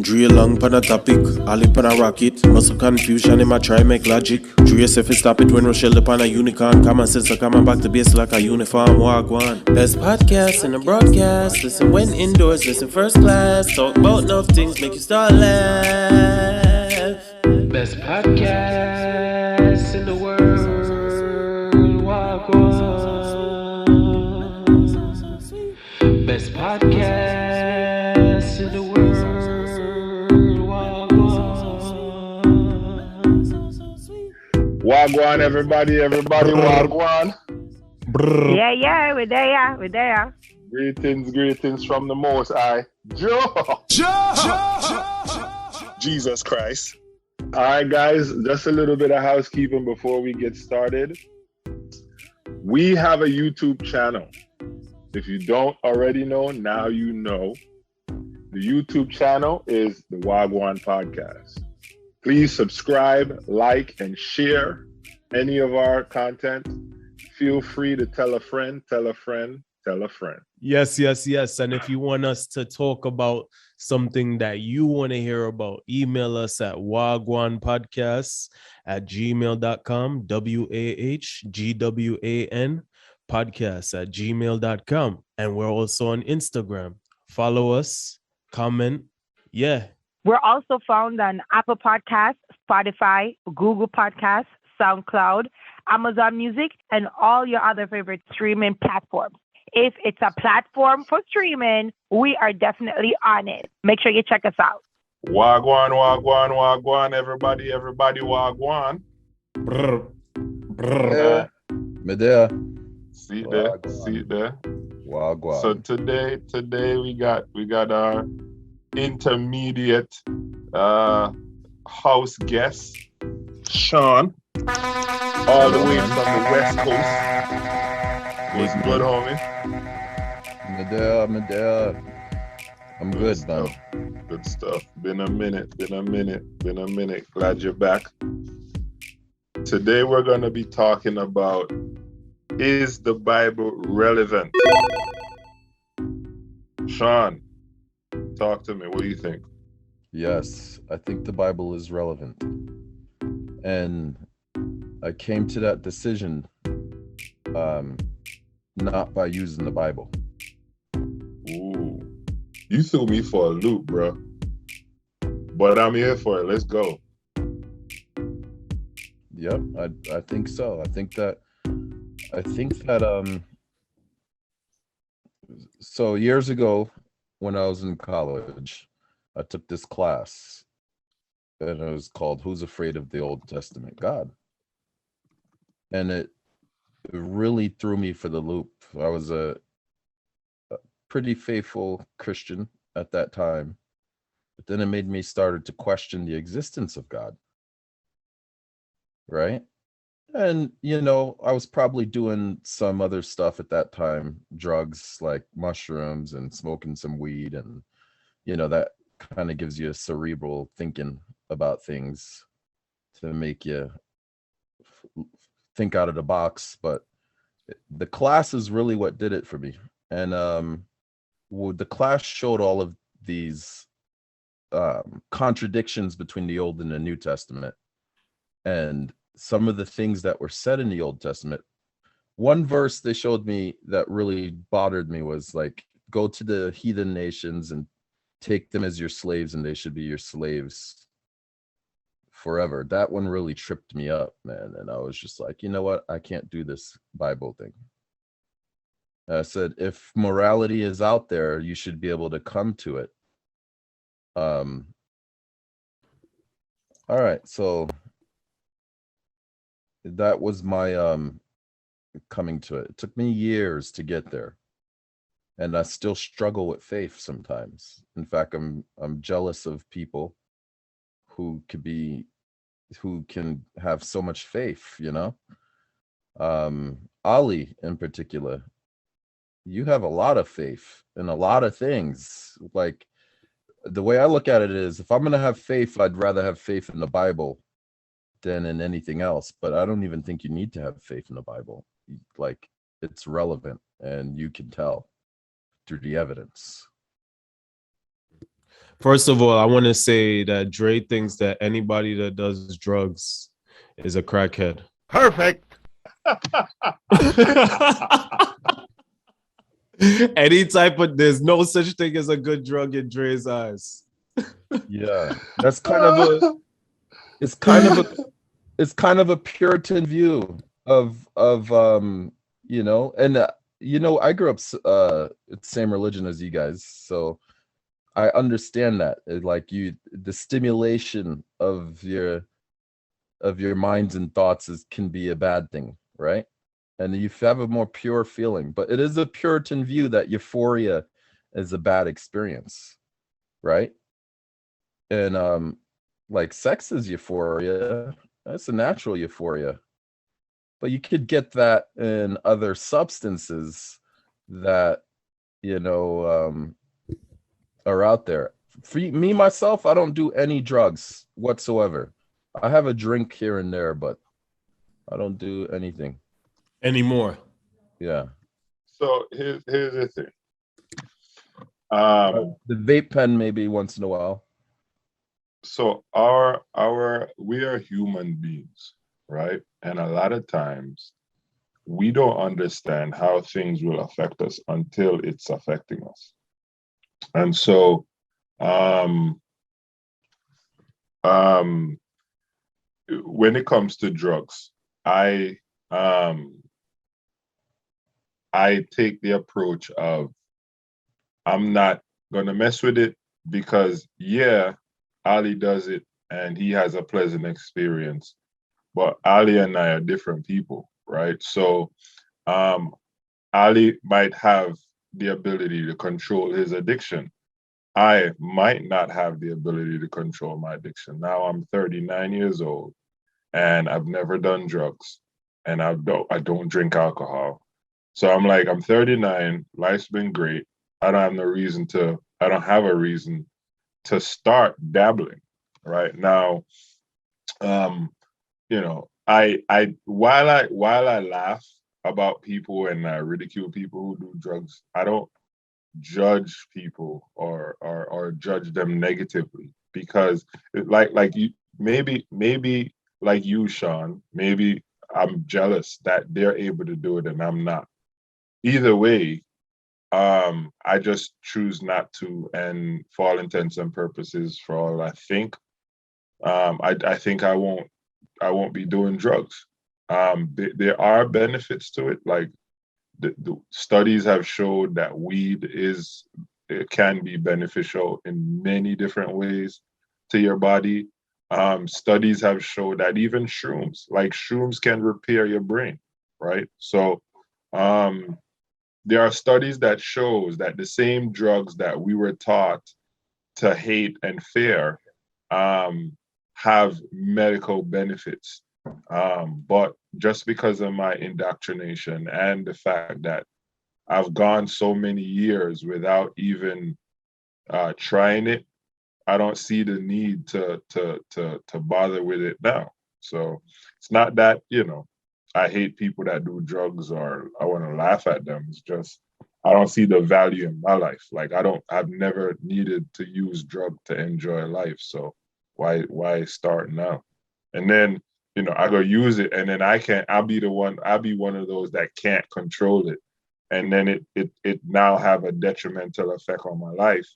Drill long pan a topic, all pan a rocket. Muscle confusion, him a try make logic. Drew yourself stop it when Rochelle upon a unicorn. Common sense, coming back to base like a uniform. Gwan. Best podcast in the broadcast. Listen when indoors, listen first class. Talk about enough things, make you start laugh. Best podcast in the world. Gwan. Best podcast in the world. Wagwan, everybody, wagwan. Yeah, we're there. Greetings from the Most High. Joe! Jesus Christ. All right, guys, just a little bit of housekeeping before we get started. We have a YouTube channel. If you don't already know, now you know. The YouTube channel is the Wagwan Podcast. Please subscribe, like, and share any of our content. Feel free to tell a friend, tell a friend, tell a friend. Yes. And if you want us to talk about something that you want to hear about, email us at wagwanpodcasts@gmail.com, WAHGWAN podcast@gmail.com. And we're also on Instagram. Follow us, comment. Yeah. We're also found on Apple Podcasts, Spotify, Google Podcasts, SoundCloud, Amazon Music, and all your other favorite streaming platforms. If it's a platform for streaming, we are definitely on it. Make sure you check us out. Wagwan, everybody, wagwan. Brr. Medea. See there. Wagwan. So today we got our intermediate house guest, Shawn, all the way from the West Coast. What's good, homie? Medea. I'm good, man. Good stuff. Been a minute. Glad you're back. Today we're going to be talking about, is the Bible relevant? Shawn, talk to me. What do you think? Yes, I think the Bible is relevant. And I came to that decision not by using the Bible. Ooh, you threw me for a loop, bro. But I'm here for it. Let's go. Yep, I think so. I think that so years ago when I was in college, I took this class and it was called Who's Afraid of the Old Testament God? And it really threw me for the loop. I was a pretty faithful Christian at that time, but then it made me started to question the existence of God. Right? And, I was probably doing some other stuff at that time, drugs like mushrooms and smoking some weed. And, that kind of gives you a cerebral thinking about things to make you think out of the box. But the class is really what did it for me. And the class showed all of these contradictions between the Old and the New Testament. And some of the things that were said in the Old Testament. One verse they showed me that really bothered me was like, go to the heathen nations and take them as your slaves, and they should be your slaves forever. That one really tripped me up, man. And I was just like, you know what? I can't do this Bible thing. I said, if morality is out there, you should be able to come to it. All right, so that was my coming to it. It took me years to get there, and I still struggle with faith sometimes. In fact, I'm jealous of people who can have so much faith. Ali in particular, you have a lot of faith in a lot of things. Like, the way I look at it is, if I'm going to have faith, I'd rather have faith in the Bible than in anything else. But I don't even think you need to have faith in the Bible. Like, it's relevant, and you can tell through the evidence. First of all, I want to say that Dre thinks that anybody that does drugs is a crackhead. Perfect. Any type of, there's no such thing as a good drug in Dre's eyes. Yeah, that's kind of a. It's kind of a. It's kind of a Puritan view of you know, and you know, I grew up same religion as you guys, so I understand that. Like you, the stimulation of your minds and thoughts can be a bad thing, right? And you have a more pure feeling, but it is a Puritan view that euphoria is a bad experience, right? And like sex is euphoria. That's a natural euphoria. But you could get that in other substances that, you know, are out there. For me, myself, I don't do any drugs whatsoever. I have a drink here and there, but I don't do anything anymore. Yeah. So here's the thing. The vape pen maybe once in a while. So we are human beings, right? And a lot of times we don't understand how things will affect us until it's affecting us. And so when it comes to drugs, I take the approach of I'm not gonna mess with it because yeah, Ali does it and he has a pleasant experience. But Ali and I are different people, right? So Ali might have the ability to control his addiction. I might not have the ability to control my addiction. Now I'm 39 years old and I've never done drugs and I don't drink alcohol. So I'm like, I'm 39, life's been great. I don't have a reason to start dabbling right now. You know, while I laugh about people and I ridicule people who do drugs, I don't judge people or judge them negatively because like you maybe like you, Shawn, maybe I'm jealous that they're able to do it and I'm not. Either way, I just choose not to, and for all intents and purposes, for all I think, I think I won't be doing drugs. There are benefits to it, like the studies have showed that it can be beneficial in many different ways to your body. Studies have showed that even shrooms can repair your brain, right? So there are studies that shows that the same drugs that we were taught to hate and fear have medical benefits. But just because of my indoctrination and the fact that I've gone so many years without even trying it, I don't see the need to bother with it now. So it's not that, I hate people that do drugs or I want to laugh at them. It's just I don't see the value in my life. Like I've never needed to use drug to enjoy life. So why start now? And then, I go use it and then I'll be one of those that can't control it. And then it now have a detrimental effect on my life.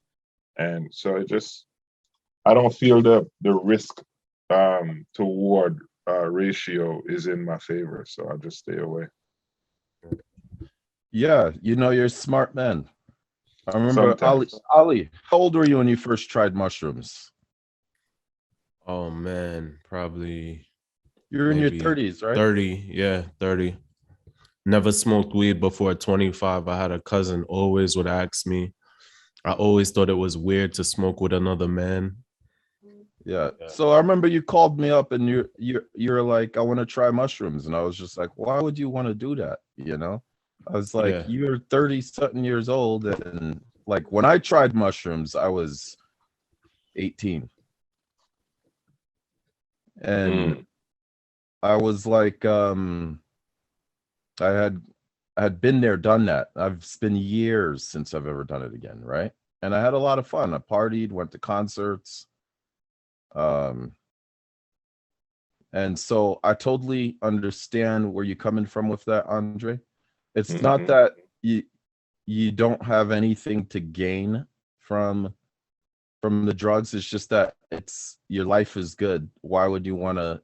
And so I don't feel the risk toward ratio is in my favor. So I'll just stay away. Yeah, you're a smart man. I remember Ali, how old were you when you first tried mushrooms? Oh man, probably you're in your 30s, right? 30, yeah, 30. Never smoked weed before 25. I had a cousin always would ask me. I always thought it was weird to smoke with another man. Yeah. So I remember you called me up and you're like, I want to try mushrooms. And I was just like, why would you want to do that? I was like, You're 30 something years old. And like when I tried mushrooms, I was 18. And I was like, I had been there, done that. It's been years since I've ever done it again, right? and I had a lot of fun. I partied, went to concerts. And so I totally understand where you're coming from with that, Andre. It's not that you don't have anything to gain from the drugs. It's just that it's your life is good. Why would you want to,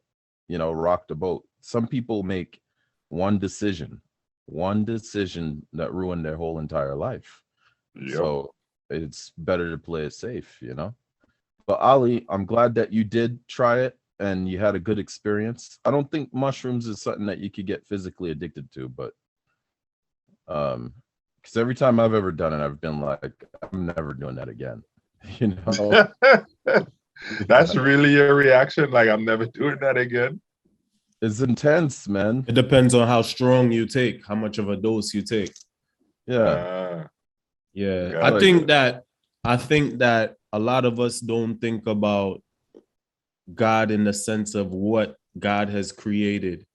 rock the boat? Some people make one decision that ruined their whole entire life. Yep. So it's better to play it safe, But Ali, I'm glad that you did try it and you had a good experience. I don't think mushrooms is something that you could get physically addicted to, but because every time I've ever done it, I've been like, I'm never doing that again. That's really your reaction? Like, I'm never doing that again? It's intense, man. It depends on how strong you take, how much of a dose you take. Yeah. Yeah. I think that a lot of us don't think about God in the sense of what God has created.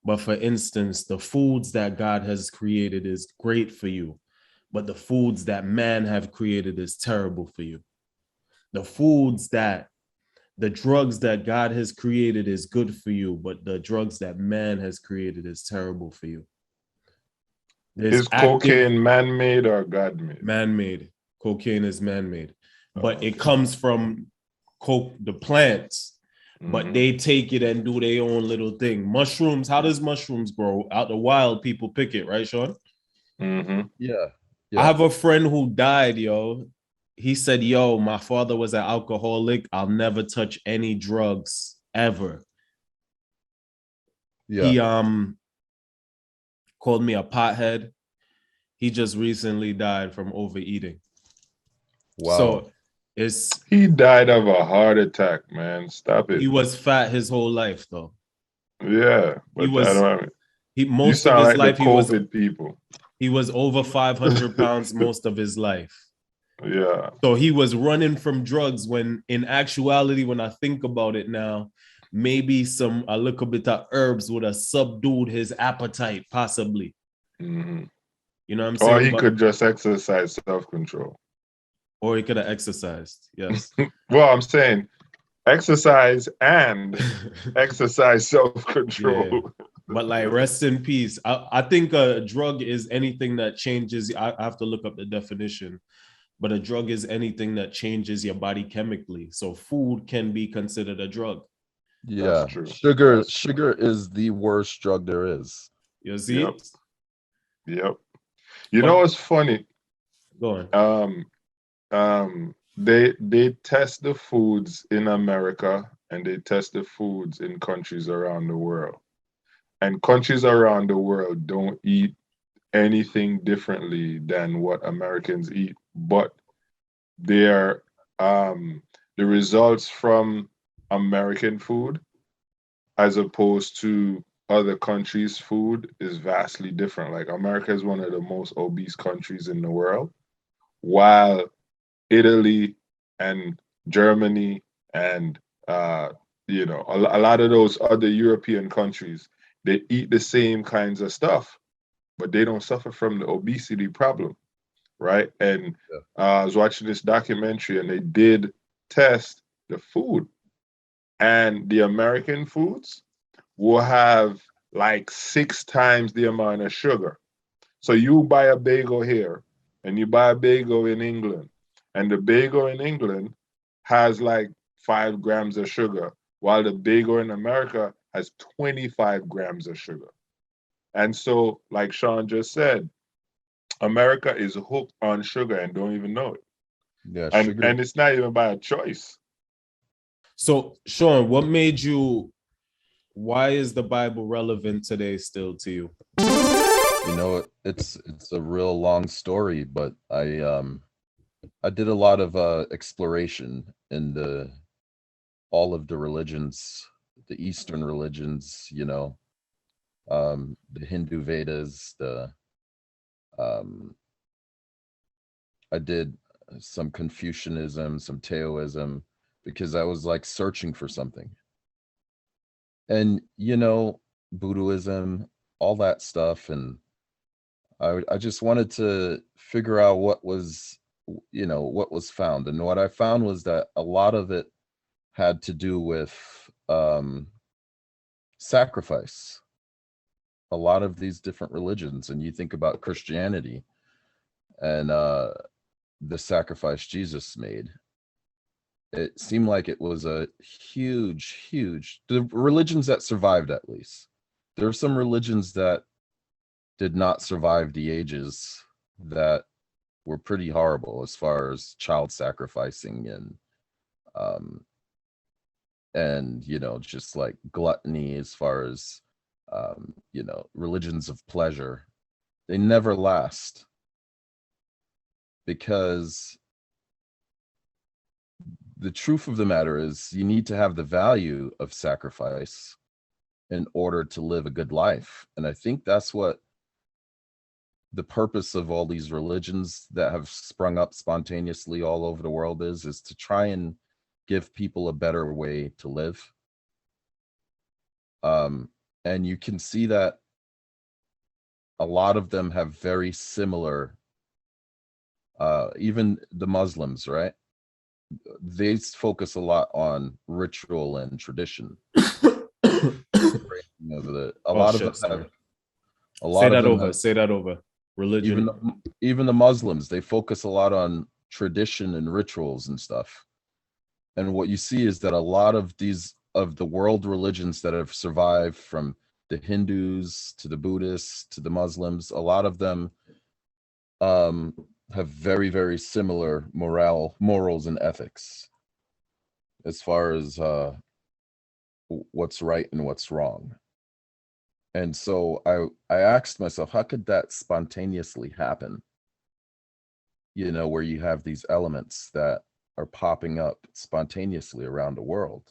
But for instance, the foods that God has created is great for you, but the foods that man have created is terrible for you. The drugs that God has created is good for you, but the drugs that man has created is terrible for you. Is cocaine man-made or God-made? Man-made. Cocaine is man-made, but it comes from the plants. But they take it and do their own little thing. Mushrooms, how does mushrooms grow? Out the wild, people pick it, right, Shawn? Yeah. I have a friend who died, yo. He said, yo, my father was an alcoholic. I'll never touch any drugs ever. Yeah. He called me a pothead. He just recently died from overeating. Wow. So he died of a heart attack, man. Stop it. He was fat his whole life, though. Yeah, but most of his life, people. He was over 500 pounds most of his life. Yeah. So he was running from drugs when, in actuality, when I think about it now, maybe a little bit of herbs would have subdued his appetite, possibly. Mm-hmm. You know what I'm saying? Or he could just exercise self-control. Or he could have exercised, yes. Well, I'm saying exercise and exercise self-control. Yeah. But like, rest in peace. I think a drug is anything that changes. I have to look up the definition, but a drug is anything that changes your body chemically. So food can be considered a drug. Yeah, sugar is the worst drug there is. You see? Yep. You know what's funny? Go on. They test the foods in America and they test the foods in countries around the world. And countries around the world don't eat anything differently than what Americans eat. But the results from American food as opposed to other countries' food is vastly different. Like, America is one of the most obese countries in the world, while Italy and Germany and a lot of those other European countries, they eat the same kinds of stuff, but they don't suffer from the obesity problem, right? And I was watching this documentary and they did test the food, and the American foods will have like 6 times the amount of sugar. So you buy a bagel here and you buy a bagel in England, and the bagel in England has like 5 grams of sugar, while the bagel in America has 25 grams of sugar. And so, like Shawn just said, America is hooked on sugar and don't even know it. Yeah, and it's not even by a choice. So, Shawn, why is the Bible relevant today still to you? It's a real long story, but I did a lot of exploration in all of the religions, the Eastern religions, the Hindu Vedas, I did some Confucianism, some Taoism, because I was like searching for something. And Buddhism, all that stuff, and I just wanted to figure out what what was found. And what I found was that a lot of it had to do with sacrifice. A lot of these different religions, and you think about Christianity and the sacrifice Jesus made, it seemed like it was a huge the religions that survived, at least. There are some religions that did not survive the ages that were pretty horrible as far as child sacrificing and just like gluttony, as far as religions of pleasure. They never last, because the truth of the matter is you need to have the value of sacrifice in order to live a good life. And I think that's what the purpose of all these religions that have sprung up spontaneously all over the world is to try and give people a better way to live. And you can see that a lot of them have very similar, even the Muslims, right? They focus a lot on ritual and tradition. Say that over. Religion. Even the Muslims, they focus a lot on tradition and rituals and stuff. And what you see is that a lot of the world religions that have survived, from the Hindus to the Buddhists to the Muslims, a lot of them have very, very similar morals and ethics as far as what's right and what's wrong. And so I asked myself, how could that spontaneously happen? Where you have these elements that are popping up spontaneously around the world.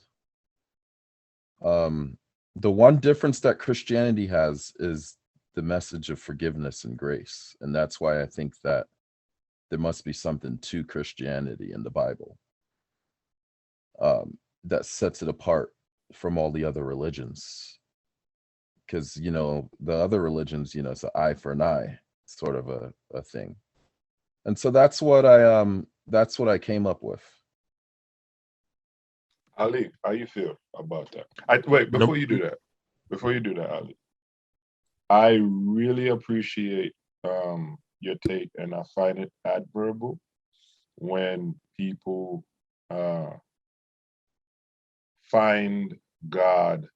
The one difference that Christianity has is the message of forgiveness and grace. And that's why I think that there must be something to Christianity in the Bible that sets it apart from all the other religions. Because, the other religions, it's an eye for an eye sort of a thing. And so that's what I came up with. Ali, how you feel about that? Before you do that, Ali, I really appreciate your take, and I find it admirable when people find God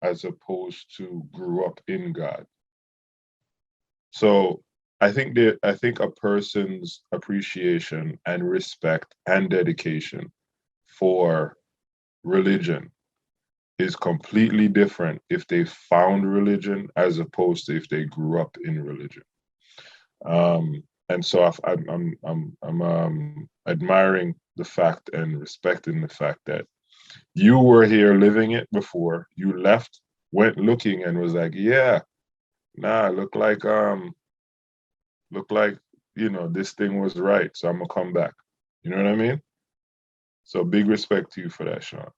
as opposed to grew up in God. So I think a person's appreciation and respect and dedication for religion is completely different if they found religion as opposed to if they grew up in religion. And so I'm admiring the fact and respecting the fact that you were here living it before. You left, went looking, and was like, yeah, nah, look like this thing was right, so I'm gonna come back. You know what I mean? So big respect to you for that, Shawn.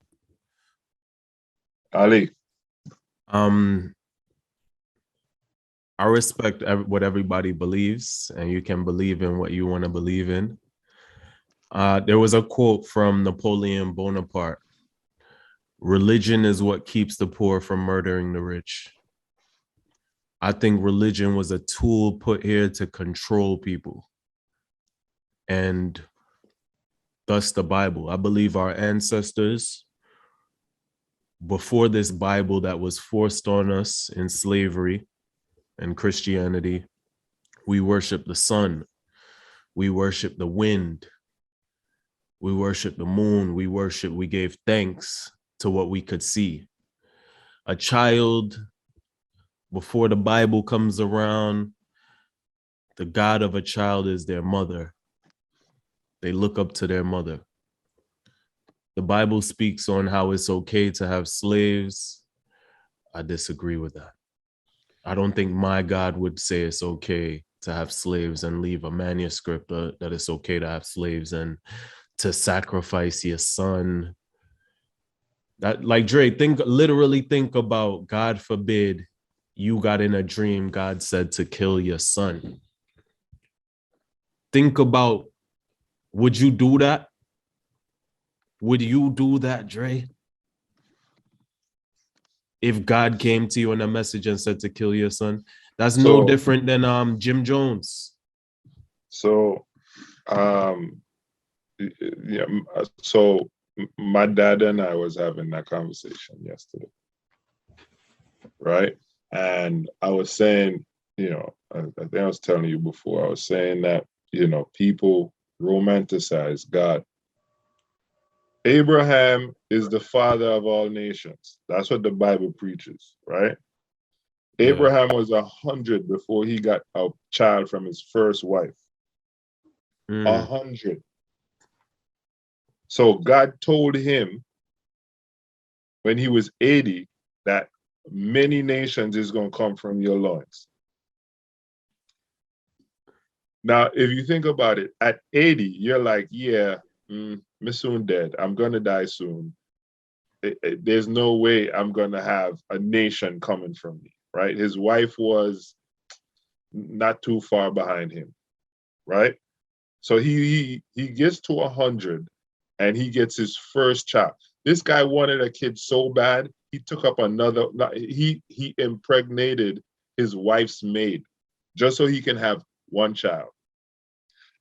Ali. I respect what everybody believes, and you can believe in what you want to believe in. There was a quote from Napoleon Bonaparte: "Religion is what keeps the poor from murdering the rich." I think religion was a tool put here to control people, and thus the Bible. I believe our ancestors, before this Bible that was forced on us in slavery and Christianity, we worship the sun, we worship the wind, we worship the moon, we gave thanks to what we could see. A child, before the Bible comes around, the God of a child is their mother. They look up to their mother. The Bible speaks on how it's okay to have slaves. I disagree with that. I don't think my God would say it's okay to have slaves and leave a manuscript that it's okay to have slaves and to sacrifice your son. That, like Dre, literally think about, God forbid, you got in a dream, God said to kill your son. Think about Would you do that? Would you do that, Dre? If God came to you in a message and said to kill your son, that's no different than Jim Jones. So, yeah. So my dad and I was having that conversation yesterday, right? And I was saying, I think I was telling you before. I was saying that people romanticize God. Abraham is the father of all nations. That's what the Bible preaches, right? Yeah. Abraham was 100 before he got a child from his first wife. 100. So God told him when he was 80 that many nations is going to come from your loins. Now, if you think about it, at 80, you're like, yeah, me soon dead. I'm going to die soon. There's no way I'm going to have a nation coming from me, right? His wife was not too far behind him, right? So he gets to 100 and he gets his first child. This guy wanted a kid so bad, he took up another, he impregnated his wife's maid just so he can have one child.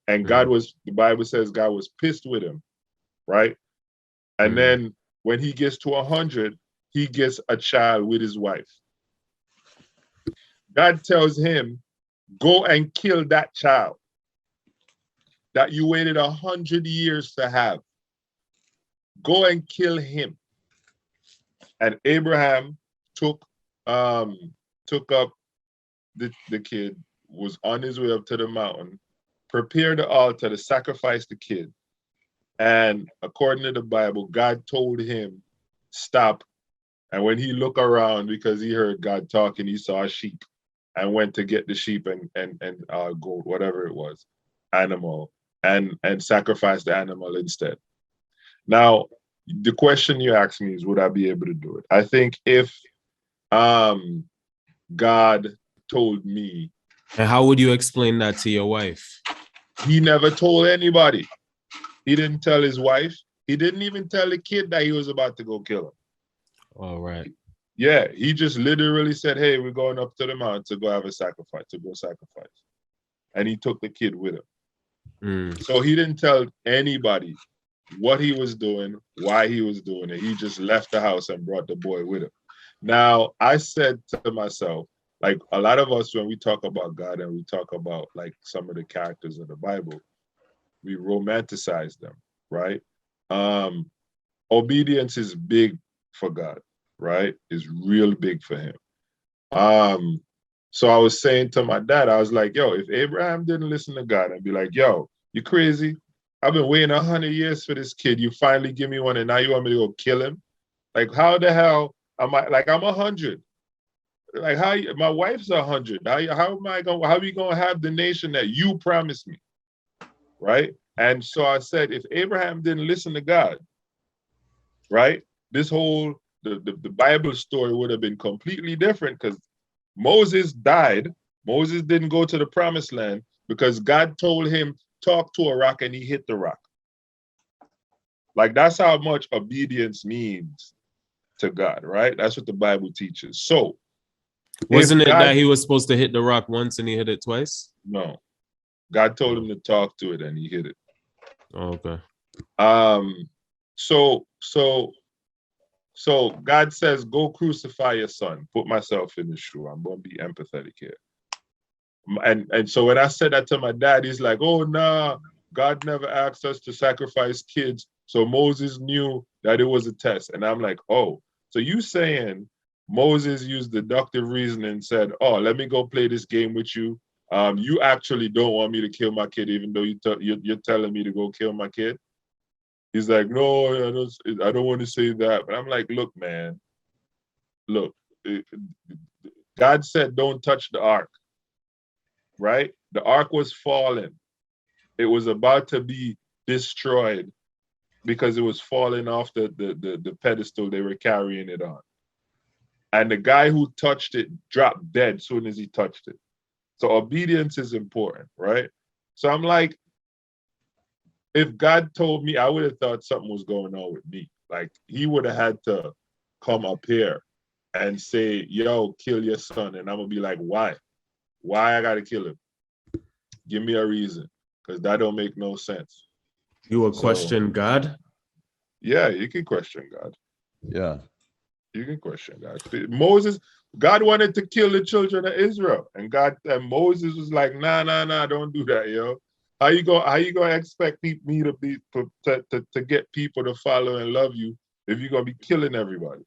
And the Bible says God was pissed with him, right? And then when he gets to 100, he gets a child with his wife. God tells him, go and kill that child that you waited 100 years to have. Go and kill him. And Abraham took up the kid, was on his way up to the mountain, prepared the altar to sacrifice the kid. And according to the Bible, God told him, stop. And when he looked around, because he heard God talking, he saw a sheep and went to get the sheep and goat, whatever it was, animal, and sacrifice the animal instead. Now, the question you asked me is, would I be able to do it? I think if God told me. And how would you explain that to your wife? He never told anybody. He didn't tell his wife. He didn't even tell the kid that he was about to go kill him. All right. Yeah, he just literally said, hey, we're going up to the mountain to go have a sacrifice, to go sacrifice. And he took the kid with him. So he didn't tell anybody what he was doing, why he was doing it. He just left the house and brought the boy with him. Now, I said to myself, like a lot of us, when we talk about God and we talk about like some of the characters of the Bible, we romanticize them, right? Obedience is big for God, right? It's real big for him. So I was saying to my dad, I was like, yo, if Abraham didn't listen to God and be like, yo, you crazy? I've been waiting 100 years for this kid. You finally give me one and now you want me to go kill him? Like, how the hell am I, like, I'm 100. Like, how, my wife's 100. How are we going to have the nation that you promised me? Right? And so I said, if Abraham didn't listen to God, right, this whole, the Bible story would have been completely different because Moses died. Moses didn't go to the promised land because God told him, talk to a rock, and he hit the rock. Like, that's how much obedience means to God, right? That's what the Bible teaches. So, wasn't it that he was supposed to hit the rock once and he hit it twice? No. God told him to talk to it and he hit it. Oh, okay. So God says, go crucify your son. Put myself in the shoe. I'm going to be empathetic here. And so when I said that to my dad, he's like, oh, nah, God never asked us to sacrifice kids. So Moses knew that it was a test. And I'm like, oh, so you saying Moses used deductive reasoning and said, oh, let me go play this game with you. You actually don't want me to kill my kid, even though you're telling me to go kill my kid. He's like, no, I don't want to say that. But I'm like, look, man, look, God said, don't touch the ark, right? The ark was falling. It was about to be destroyed because it was falling off the pedestal they were carrying it on. And the guy who touched it dropped dead as soon as he touched it. So obedience is important, right? So I'm like, if God told me, I would have thought something was going on with me. Like he would have had to come up here and say, yo, kill your son. And I'm gonna be like, why? Why I gotta kill him? Give me a reason. Because that don't make no sense. You will question God? Yeah, you can question God. Yeah. You can question God. Moses, God wanted to kill the children of Israel. And Moses was like, nah, don't do that, yo. How you gonna expect me to get people to follow and love you if you're gonna be killing everybody?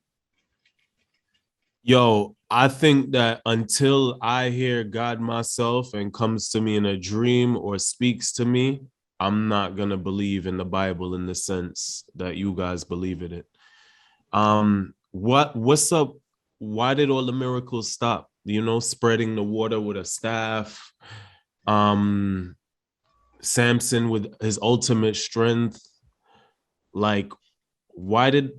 Yo, I think that until I hear God myself and comes to me in a dream or speaks to me, I'm not gonna believe in the Bible in the sense that you guys believe in it. What's up? Why did all the miracles stop? You know, spreading the water with a staff, Samson with his ultimate strength. Like,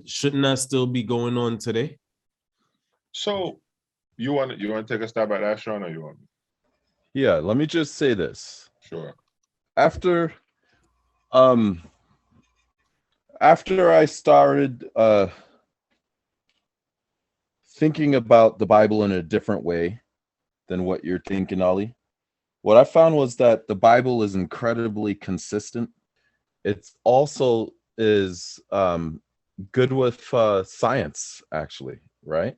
shouldn't that still be going on today? So you want to take a stab at that, Shawn, or you want me? Yeah, let me just say this. Sure. After I started thinking about the Bible in a different way than what you're thinking, Ollie, what I found was that the Bible is incredibly consistent. It also is good with science, actually, right?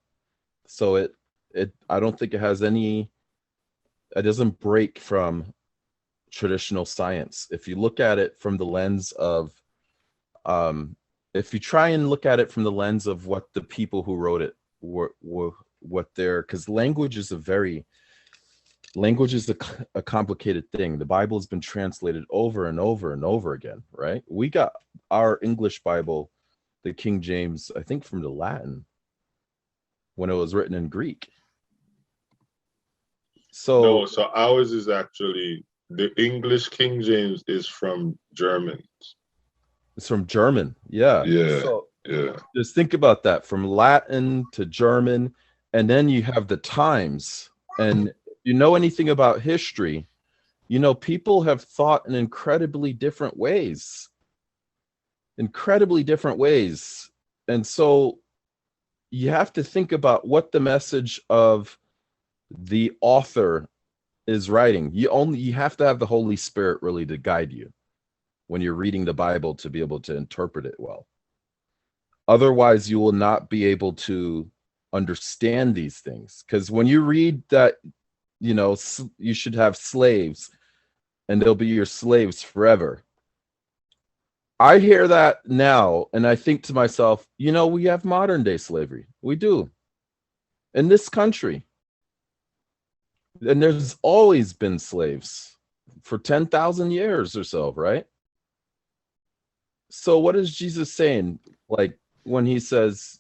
So it I don't think it doesn't break from traditional science. If you look at it from the lens of if you try and look at it from the lens of what the people who wrote it were what they're, because language is a complicated thing. The Bible has been translated over and over and over again, right? We got our English Bible, the King James, I think from the Latin when it was written in Greek. So ours is actually, the English King James is from German. It's from German. Yeah. So just think about that, from Latin to German, and then you have the times. And you know anything about history, you know, people have thought in incredibly different ways. And so you have to think about what the message of the author is writing. You have to have the Holy Spirit really to guide you when you're reading the Bible to be able to interpret it well. Otherwise, you will not be able to understand these things. Because when you read that, you know, you should have slaves and they'll be your slaves forever. I hear that now and I think to myself, you know, we have modern day slavery. We do. In this country. And there's always been slaves for 10,000 years or so, right? So what is Jesus saying? Like when he says,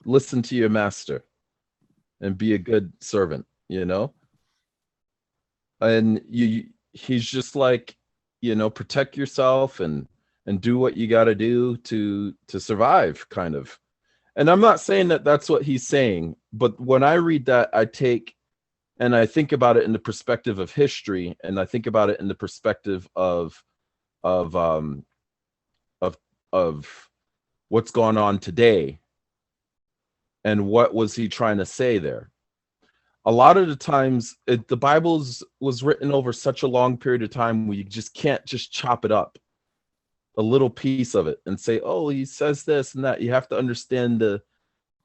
listen to your master and be a good servant, you know? And he's just like, you know, protect yourself and do what you got to do to survive, kind of. And I'm not saying that that's what he's saying, but when I read that, I think about it in the perspective of history, and I think about it in the perspective of what's going on today, and what was he trying to say there. A lot of the times, the Bible was written over such a long period of time where you just can't just chop it up, a little piece of it, and say, oh, he says this and that. You have to understand the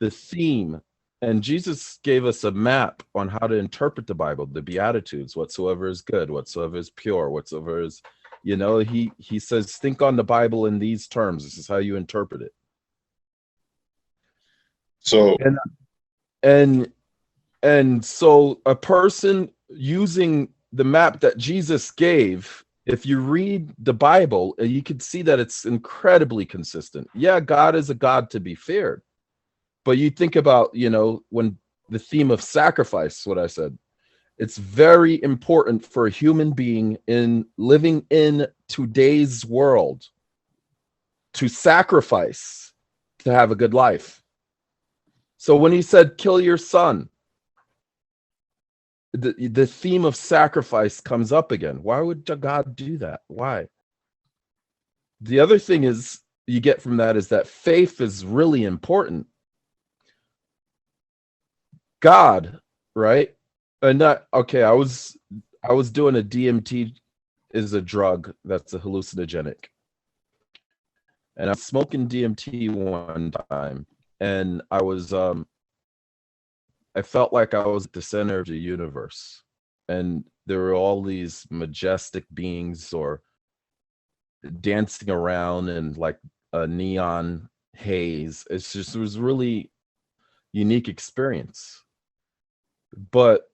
theme. And Jesus gave us a map on how to interpret the Bible, the Beatitudes, whatsoever is good, whatsoever is pure, whatsoever is, you know, he says, think on the Bible in these terms. This is how you interpret it. So, and so a person using the map that Jesus gave, if you read the Bible, you can see that it's incredibly consistent. Yeah, God is a God to be feared. But you think about, you know, when the theme of sacrifice, what I said, it's very important for a human being in living in today's world to sacrifice to have a good life. So when he said, kill your son, the theme of sacrifice comes up again. Why would God do that? Why? the other thing is you get from that is that faith is really important. God, right? And not okay. I was doing a DMT is a drug that's a hallucinogenic, and I'm smoking DMT one time, and I felt like I was at the center of the universe, and there were all these majestic beings or dancing around in like a neon haze. It was really unique experience. But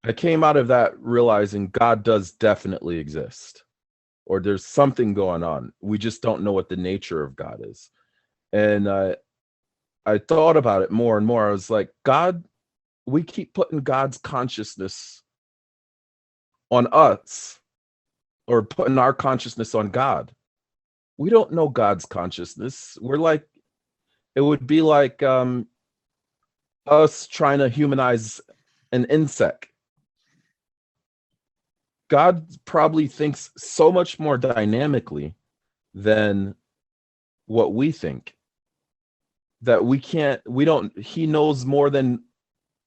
I came out of that realizing God does definitely exist, or there's something going on. We just don't know what the nature of God is. And I thought about it more and more. I was like, God, we keep putting God's consciousness on us, or putting our consciousness on God. We don't know God's consciousness. We're like, it would be like us trying to humanize an insect. God probably thinks so much more dynamically than what we think, that he knows more than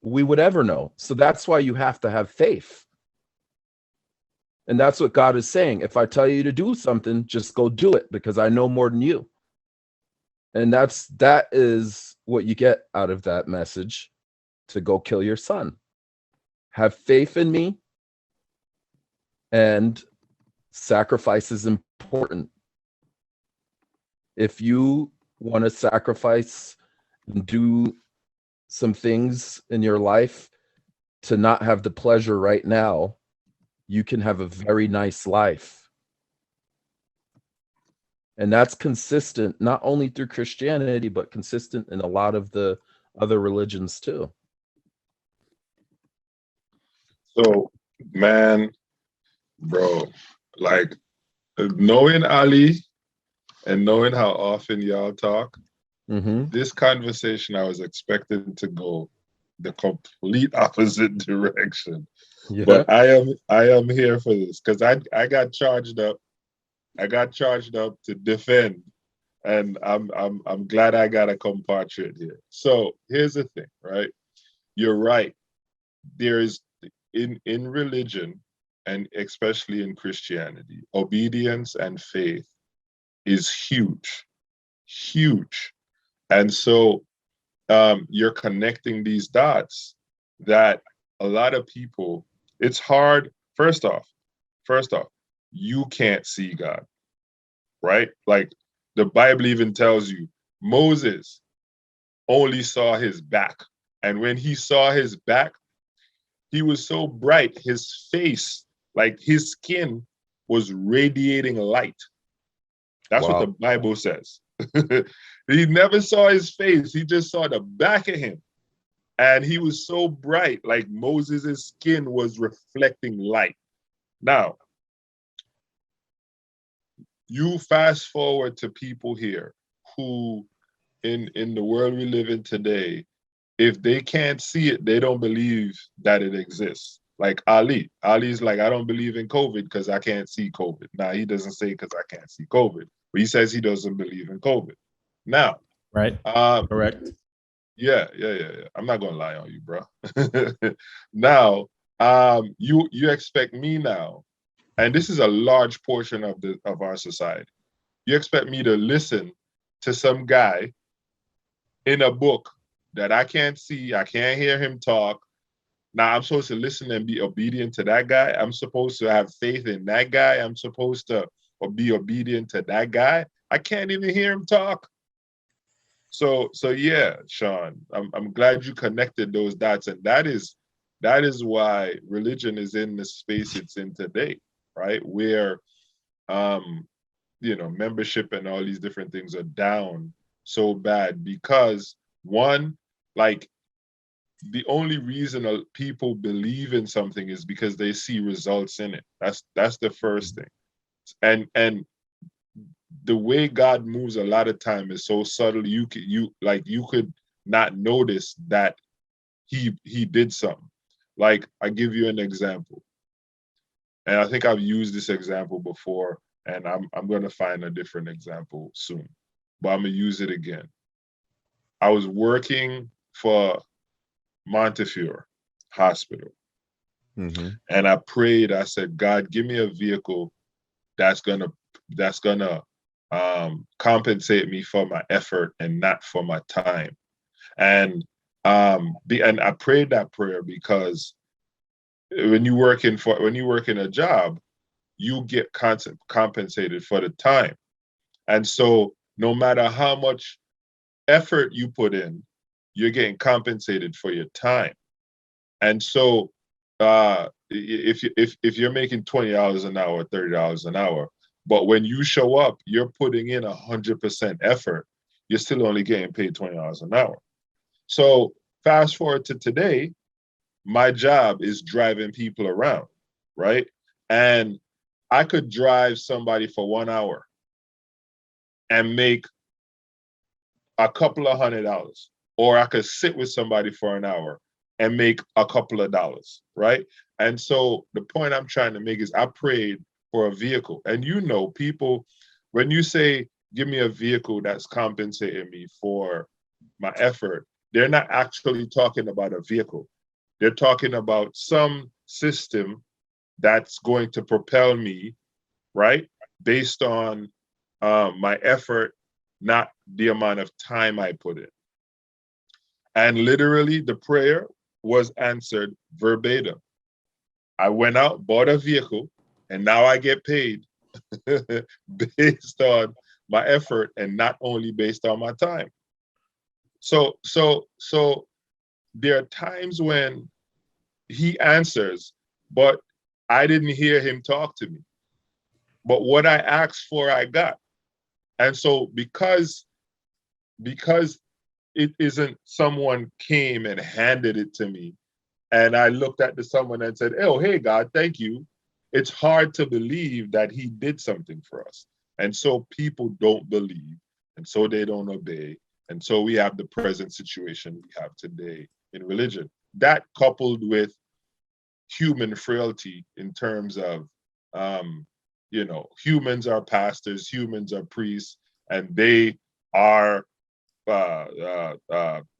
we would ever know. So that's why you have to have faith. And that's what God is saying. If I tell you to do something, just go do it, because I know more than you. And that is what you get out of that message, to go kill your son. Have faith in me, and sacrifice is important. If you want to sacrifice and do some things in your life to not have the pleasure right now, you can have a very nice life. And that's consistent not only through Christianity, but consistent in a lot of the other religions too. So, man, bro, like knowing Ali and knowing how often y'all talk, this conversation I was expecting to go the complete opposite direction. Yeah. But I am here for this, because I got charged up. I got charged up to defend, and I'm glad I got a compatriot here. So here's the thing, right? You're right. There is in religion, and especially in Christianity, obedience and faith is huge, huge. And so you're connecting these dots that a lot of people, it's hard. First off, you can't see God, right? Like the Bible even tells you Moses only saw his back. And when he saw his back, he was so bright, his face, like his skin was radiating light. That's what the Bible says. He never saw his face. He just saw the back of him. And he was so bright, like Moses' skin was reflecting light. Now, you fast forward to people here who, in the world we live in today, if they can't see it, they don't believe that it exists. Like Ali. Ali's like, I don't believe in COVID because I can't see COVID. Now, he doesn't say because I can't see COVID, but he says he doesn't believe in COVID. Now, right? Correct. Yeah. I'm not gonna lie on you, bro. Now, you expect me now, and this is a large portion of our society. You expect me to listen to some guy in a book that I can't see, I can't hear him talk. Now I'm supposed to listen and be obedient to that guy. I'm supposed to have faith in that guy. I'm supposed to be obedient to that guy. I can't even hear him talk. So yeah, Shawn, I'm glad you connected those dots, and that is why religion is in the space it's in today, right? Where membership and all these different things are down so bad because one, like the only reason people believe in something is because they see results in it. That's the first thing. And the way God moves a lot of time is so subtle. You could not notice that he did something. Like I give you an example, and I think I've used this example before. and I'm gonna find a different example soon, but I'm gonna use it again. I was working for Montefiore Hospital, Mm-hmm. and I prayed. I said, God, give me a vehicle that's gonna compensate me for my effort and not for my time. And and I prayed that prayer because when you work in a job, you get compensated for the time. And so no matter how much effort you put in, you're getting compensated for your time. And so if you're making $20 an hour, $30 an hour, but when you show up, you're putting in 100% effort, you're still only getting paid $20 an hour. So fast forward to today, my job is driving people around, right? And I could drive somebody for 1 hour and make a couple of $100, or I could sit with somebody for an hour and make a couple of dollars, right? And so the point I'm trying to make is I prayed for a vehicle. And people, when you say, give me a vehicle that's compensating me for my effort, they're not actually talking about a vehicle. They're talking about some system that's going to propel me, right? Based on my effort, not the amount of time I put in. And literally, the prayer was answered verbatim. I went out, bought a vehicle, and now I get paid based on my effort and not only based on my time. So there are times when he answers, but I didn't hear him talk to me. But what I asked for, I got. And so because it isn't someone came and handed it to me, and I looked at someone and said, "Oh, hey, God, thank you." It's hard to believe that he did something for us. And so people don't believe, and so they don't obey. And so we have the present situation we have today in religion. That coupled with human frailty in terms of, humans are pastors, humans are priests, and they are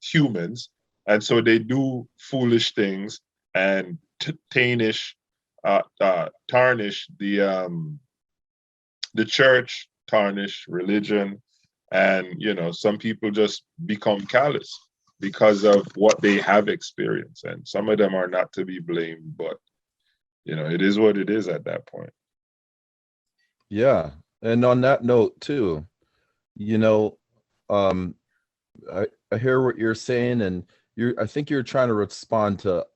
humans, and so they do foolish things and tarnish the church, tarnish religion, and some people just become callous because of what they have experienced, and some of them are not to be blamed, but it is what it is at that point. Yeah, and on that note too, um, I hear what you're saying, and I think you're trying to respond to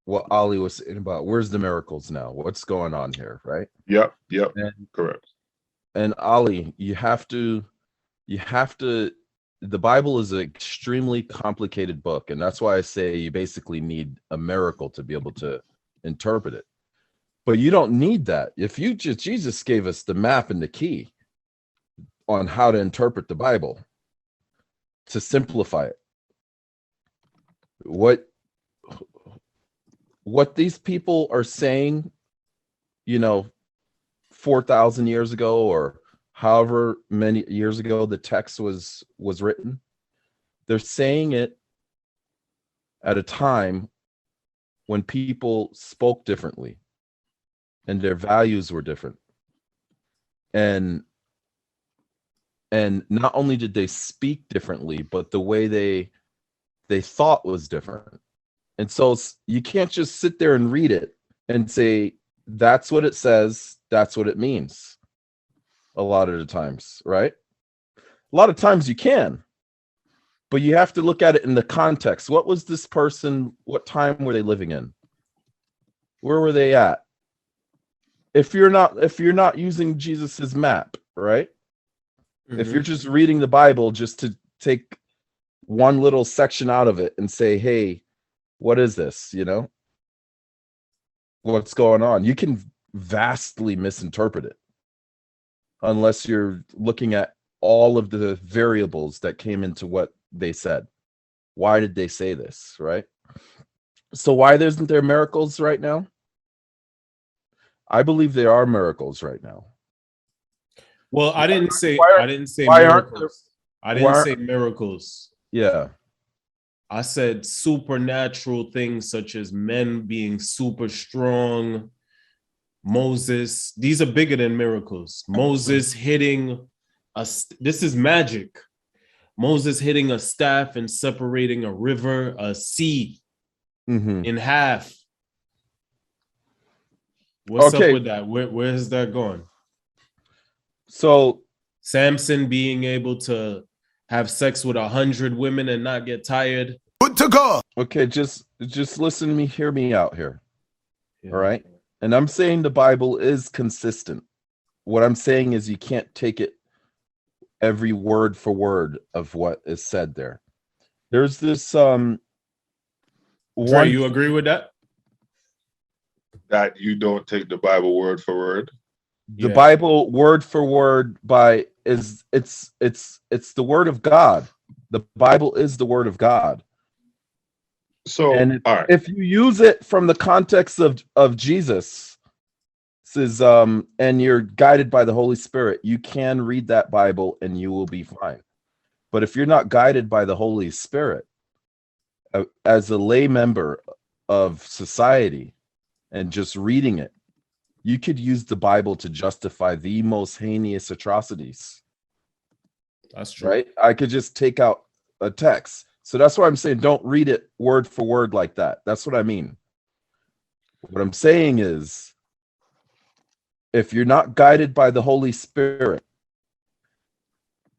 what Ali was saying about where's the miracles now? What's going on here, right? Yep, correct. And Ali, you have to the Bible is an extremely complicated book, and that's why I say you basically need a miracle to be able to interpret it. But you don't need that. If Jesus gave us the map and the key on how to interpret the Bible to simplify it. What these people are saying, 4,000 years ago or however many years ago the text was written, they're saying it at a time when people spoke differently and their values were different. And not only did they speak differently, but the way they thought was different. And so you can't just sit there and read it and say, that's what it says, that's what it means. A lot of the times, right? A lot of times you can, but you have to look at it in the context. What was this person? What time were they living in? Where were they at? If you're not using Jesus's map, right? Mm-hmm. If you're just reading the Bible just to take one little section out of it and say, hey, what is this? What's going on? You can vastly misinterpret it unless you're looking at all of the variables that came into what they said. Why did they say this, right? So why isn't there miracles right now? I believe there are miracles right now. Well, I didn't say why aren't there? miracles. I didn't say miracles. Yeah. I said supernatural things such as men being super strong. Moses, these are bigger than miracles. Moses hitting this is magic. Moses hitting a staff and separating a river, a sea in half. What's up with that? Where is that going? So Samson being able to have sex with 100 women and not get tired. Good to go. Okay, just listen to me, hear me out here. Yeah. All right. And I'm saying the Bible is consistent. What I'm saying is you can't take it every word for word of what is said there. There's this Dre, you agree with that? That you don't take the Bible word for word? The Bible word for word it's the word of God. The Bible is the word of God. So and all right. If you use it from the context of Jesus, says and you're guided by the Holy Spirit, you can read that Bible and you will be fine. But if you're not guided by the Holy Spirit, as a lay member of society and just reading it, you could use the Bible to justify the most heinous atrocities. That's true. Right? I could just take out a text. So that's why I'm saying don't read it word for word like that. That's what I mean. What I'm saying is, if you're not guided by the Holy Spirit,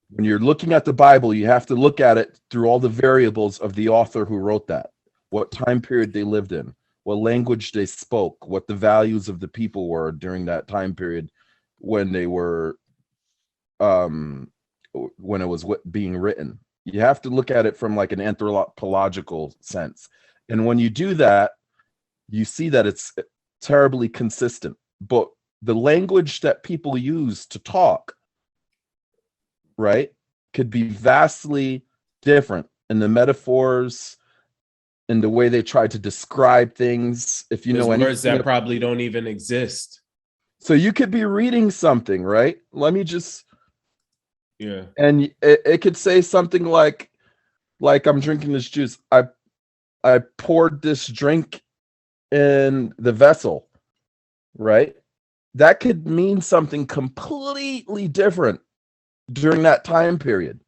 when you're looking at the Bible, you have to look at it through all the variables of the author who wrote that, what time period they lived in, what language they spoke, what the values of the people were during that time period when they were, when it was being written. You have to look at it from like an anthropological sense. And when you do that, you see that it's terribly consistent. But the language that people use to talk, right, could be vastly different in the metaphors, in the way they try to describe things. If you know anything, words that probably don't even exist. So you could be reading something, right? Let me just... Yeah. And it could say something like I'm drinking this juice. I poured this drink in the vessel, right? That could mean something completely different during that time period.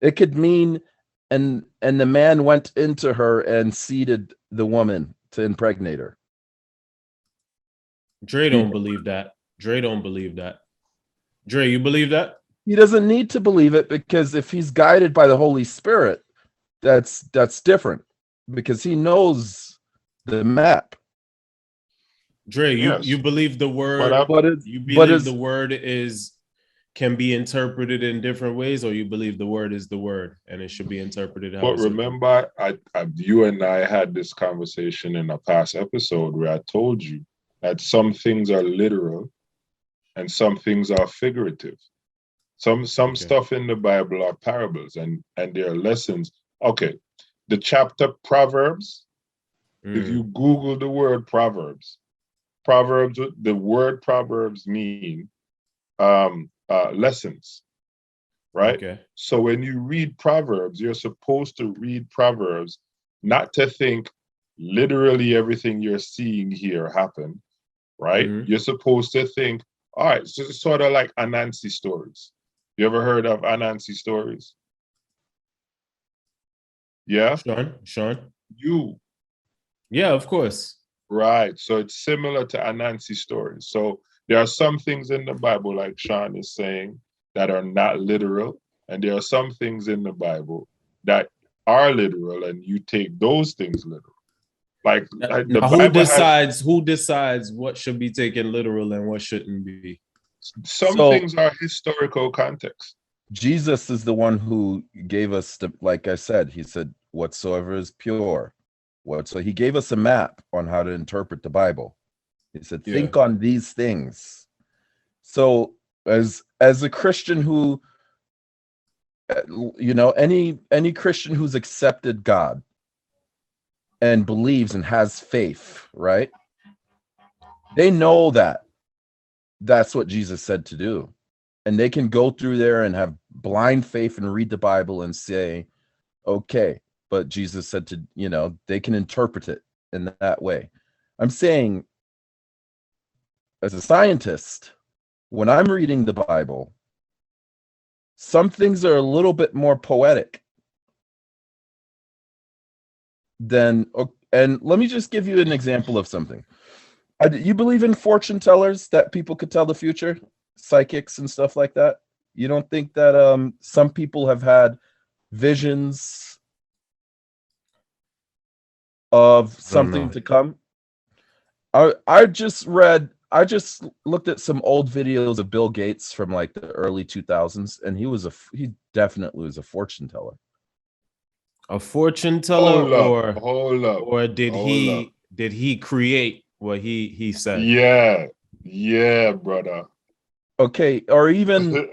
It could mean, and the man went into her and seeded the woman to impregnate her. Dre don't believe that. Dre don't believe that. Dre, you believe that? He doesn't need to believe it, because if he's guided by the Holy Spirit, that's different, because he knows the map. Dre, Yes. you believe the word, the word can be interpreted in different ways, or you believe the word is the word and it should be interpreted how? But remember, you and I had this conversation in a past episode where I told you that some things are literal and some things are figurative. Some stuff in the Bible are parables and there are lessons. Okay, the chapter Proverbs, if you Google the word Proverbs, the word Proverbs mean lessons, right? Okay. So when you read Proverbs, you're supposed to read Proverbs not to think literally everything you're seeing here happened, right? You're supposed to think, all right, so it's sort of like Anansi stories. You ever heard of Anansi stories? Yeah? Shawn? Yeah, of course. Right. So it's similar to Anansi stories. So there are some things in the Bible, like Shawn is saying, that are not literal. And there are some things in the Bible that are literal, and you take those things literal. Like the Bible who decides what should be taken literal and what shouldn't be? Some things are historical context. Jesus is the one who gave us like I said, he said, whatsoever is pure. So he gave us a map on how to interpret the Bible. He said, think on these things. So as a Christian who, any Christian who's accepted God and believes and has faith, right? They know that that's what Jesus said to do. And they can go through there and have blind faith and read the Bible and say, okay, but Jesus said to, they can interpret it in that way. I'm saying, as a scientist, when I'm reading the Bible, some things are a little bit more poetic than, and let me just give you an example of something. You believe in fortune tellers, that people could tell the future, psychics and stuff like that? You don't think that some people have had visions of something to come? I just looked at some old videos of Bill Gates from like the early 2000s, and he definitely was a fortune teller. A fortune teller, hold up. or did he create what he said? Yeah, brother. Okay, or even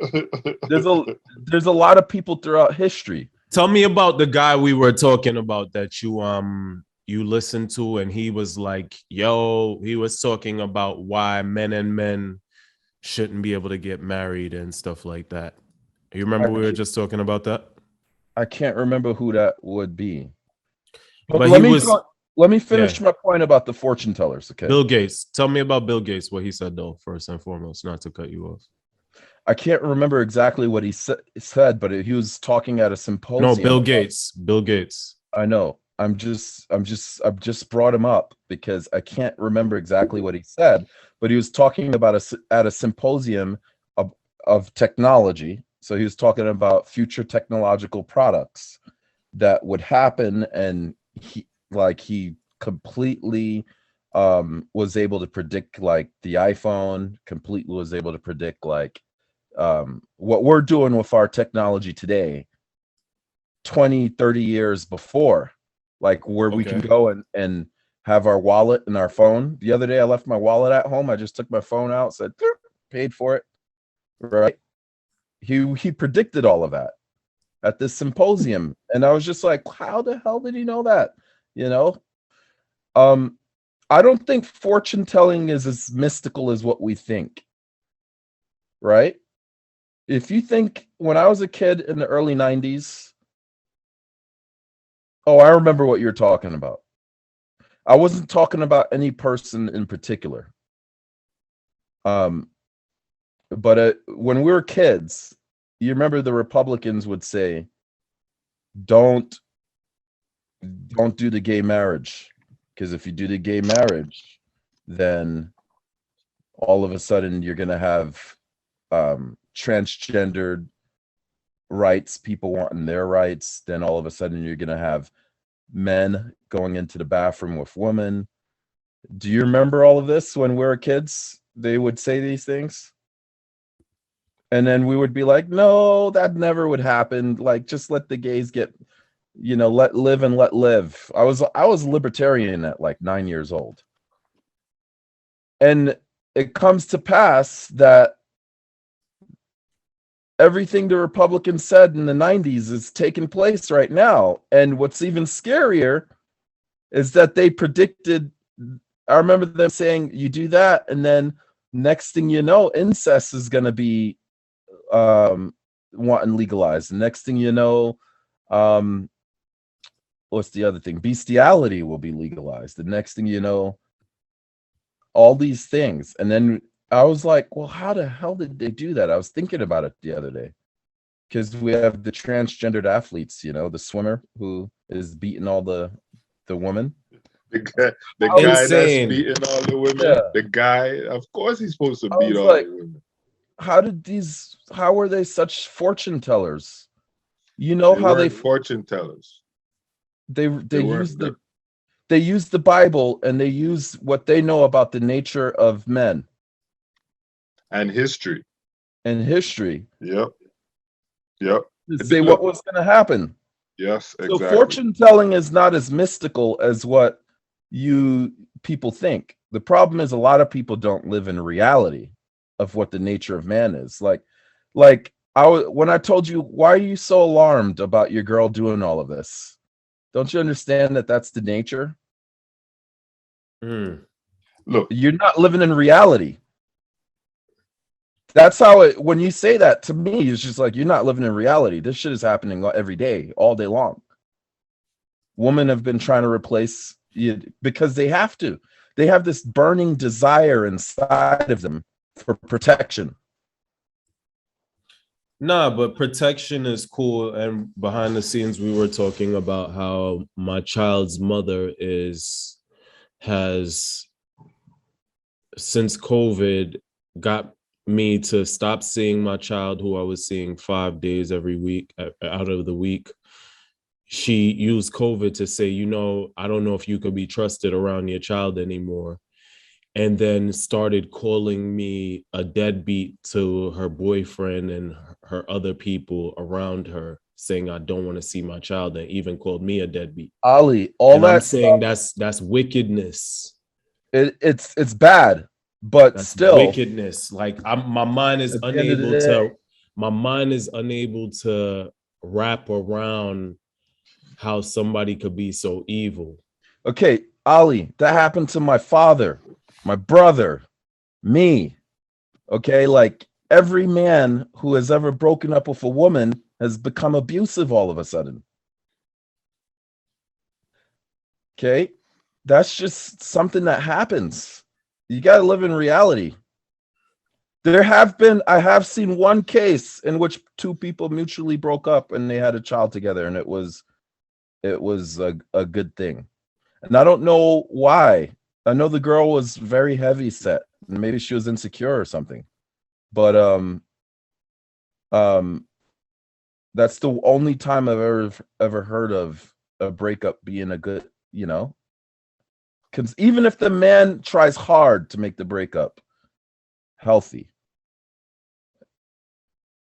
there's a lot of people throughout history. Tell me about the guy we were talking about that you listened to, and he was like, he was talking about why men and men shouldn't be able to get married and stuff like that. You remember we were just talking about that? I can't remember who that would be. But let me finish my point about the fortune tellers, okay? Bill Gates. Tell me about Bill Gates, what he said, though, first and foremost, not to cut you off. I can't remember exactly what he said, but he was talking at a symposium. No, Bill Gates. Bill Gates. I know. I've just brought him up because I can't remember exactly what he said, but he was talking about at a symposium of technology. So he was talking about future technological products that would happen, and he completely was able to predict like the iPhone, completely was able to predict like what we're doing with our technology today 20-30 years before, like where we can go and have our wallet and our phone. The other day I left my wallet at home. I just took my phone out, said paid for it, right? He predicted all of that at this symposium, and I was just like, how the hell did he know that? I don't think fortune telling is as mystical as what we think, right? If you think, when I was a kid in the early 90s, I remember what you're talking about. I wasn't talking about any person in particular. But when we were kids, you remember the Republicans would say, don't do the gay marriage, because if you do the gay marriage, then all of a sudden you're going to have transgendered rights, people wanting their rights. Then all of a sudden you're going to have men going into the bathroom with women. Do you remember all of this when we were kids? They would say these things. And then we would be like, no, that never would happen. Like, just let the gays get, let live and let live. I was libertarian at like 9 years old. And it comes to pass that everything the Republicans said in the 90s is taking place right now. And what's even scarier is that they predicted, I remember them saying, you do that, and then next thing you know, incest is going to be wanting legalized. The next thing you know, what's the other thing? Bestiality will be legalized. The next thing you know, all these things. And then I was like, well, how the hell did they do that? I was thinking about it the other day, because we have the transgendered athletes, the swimmer who is beating all the women. The guy that's beating all the women. Yeah. The guy, of course, he's supposed to beat all the women. How were they such fortune tellers? How they fortune tellers. They use the Bible, and they use what they know about the nature of men and history. Yep. To say what was going to happen. Yes, exactly. So fortune telling is not as mystical as what you people think. The problem is a lot of people don't live in reality of what the nature of man is. Like when I told you, why are you so alarmed about your girl doing all of this? Don't you understand that that's the nature? Look, You're not living in reality. That's how it, when you say that to me, it's just like, you're not living in reality. This shit is happening every day, all day long. Women have been trying to replace you because they have to. They have this burning desire inside of them for protection. Nah, but protection is cool. And behind the scenes, we were talking about how my child's mother has since COVID got me to stop seeing my child, who I was seeing 5 days every week out of the week. She used COVID to say, I don't know if you could be trusted around your child anymore. And then started calling me a deadbeat to her boyfriend and her other people around her, saying I don't want to see my child, and even called me a deadbeat. Ali, and I'm saying that's wickedness. It's bad, but That's still wickedness. Like my mind is at the end of the unable to wrap around how somebody could be so evil. Okay, Ali, that happened to my father, my brother, me. Okay, like every man who has ever broken up with a woman has become abusive all of a sudden. Okay, that's just something that happens. You got to live in reality. I have seen one case in which two people mutually broke up and they had a child together, and it was a good thing. And I don't know why. I know the girl was very heavy set, and maybe she was insecure or something. But that's the only time I've ever heard of a breakup being a good, because even if the man tries hard to make the breakup healthy,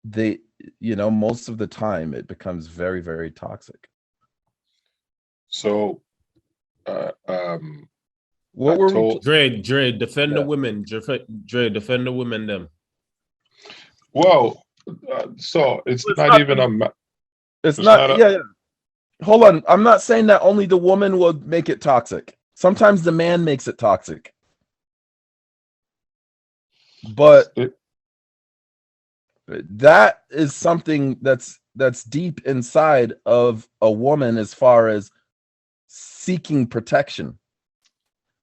they, most of the time it becomes very, very toxic. so What were we? Dre, defend the women. Dre, defend the women. Them. Well, so it's not even a. It's not. Yeah. Hold on. I'm not saying that only the woman will make it toxic. Sometimes the man makes it toxic. But that is something that's deep inside of a woman as far as seeking protection.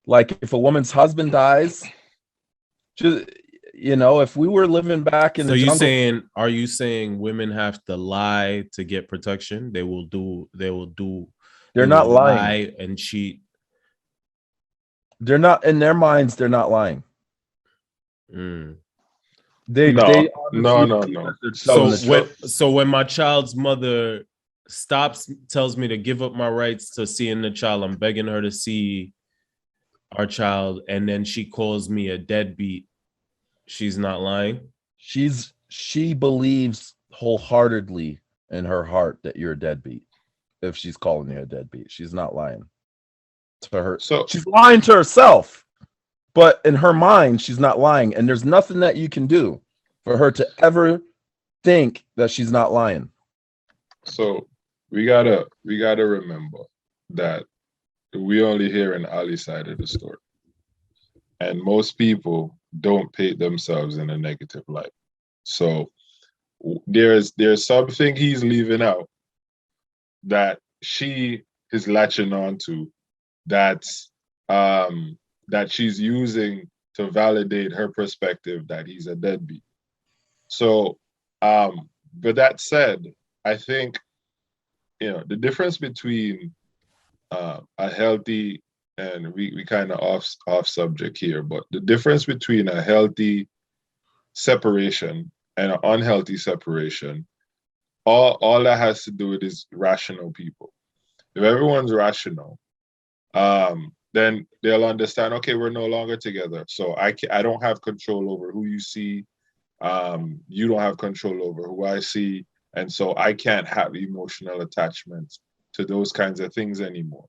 Like if a woman's husband dies, if we were living back in the jungle. Are you saying women have to lie to get protection? They're not lying. Lie and cheat. They're not, in their minds, they're not lying. Mm. No. So when my child's mother tells me to give up my rights to seeing the child, I'm begging her to see our child, and then she calls me a deadbeat, she's not lying? She believes wholeheartedly in her heart that you're a deadbeat. If she's calling you a deadbeat, she's not lying to her. So she's lying to herself, but in her mind, she's not lying. And there's nothing that you can do for her to ever think that she's not lying. So we gotta remember that we only hear an Ali side of the story, and most people don't paint themselves in a negative light. So there's something he's leaving out that she is latching on to, that she's using to validate her perspective that he's a deadbeat. So, but that said, I think, the difference between a healthy, and we kind of off subject here, but the difference between a healthy separation and an unhealthy separation, all that has to do with is rational people. If everyone's rational, then they'll understand, okay, we're no longer together. So I don't have control over who you see. You don't have control over who I see. And so I can't have emotional attachment to those kinds of things anymore.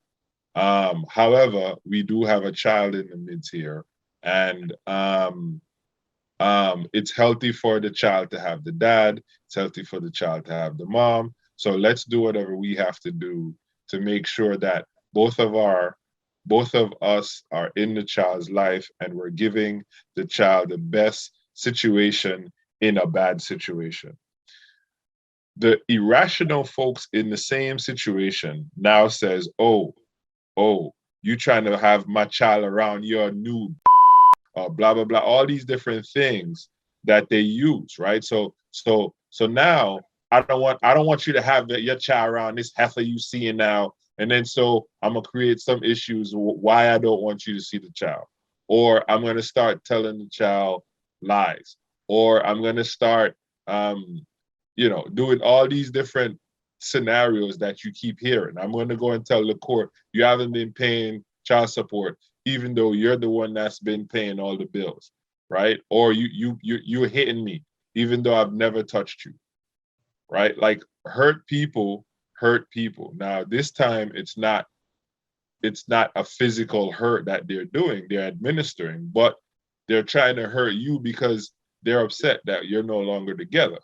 However, we do have a child in the midst here, and it's healthy for the child to have the dad. It's healthy for the child to have the mom. So let's do whatever we have to do to make sure that both of our both of us are in the child's life and we're giving the child the best situation in a bad situation. The irrational folks in the same situation now says, oh, you trying to have my child around your new blah blah blah, all these different things that they use, right? So now I don't want you to have your child around this heifer you seeing now, and then so I'm gonna create some issues why I don't want you to see the child, or I'm gonna start telling the child lies, or I'm gonna start doing all these different scenarios that you keep hearing. I'm going to go and tell the court you haven't been paying child support, even though you're the one that's been paying all the bills, right? Or you're hitting me, even though I've never touched you, right? Like hurt people hurt people. Now this time it's not a physical hurt that they're doing, they're administering, but they're trying to hurt you because they're upset that you're no longer together.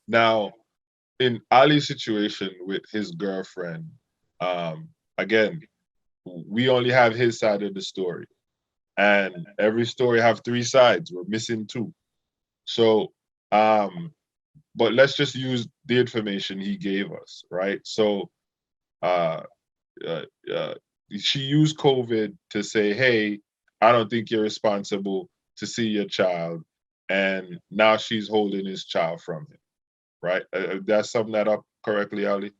Now, in Ali's situation with his girlfriend, again, we only have his side of the story. And every story have three sides. We're missing two. So, but let's just use the information he gave us, right? So, she used COVID to say, hey, I don't think you're responsible to see your child. And now she's holding his child from him. Right? That's summed that up correctly, Ali?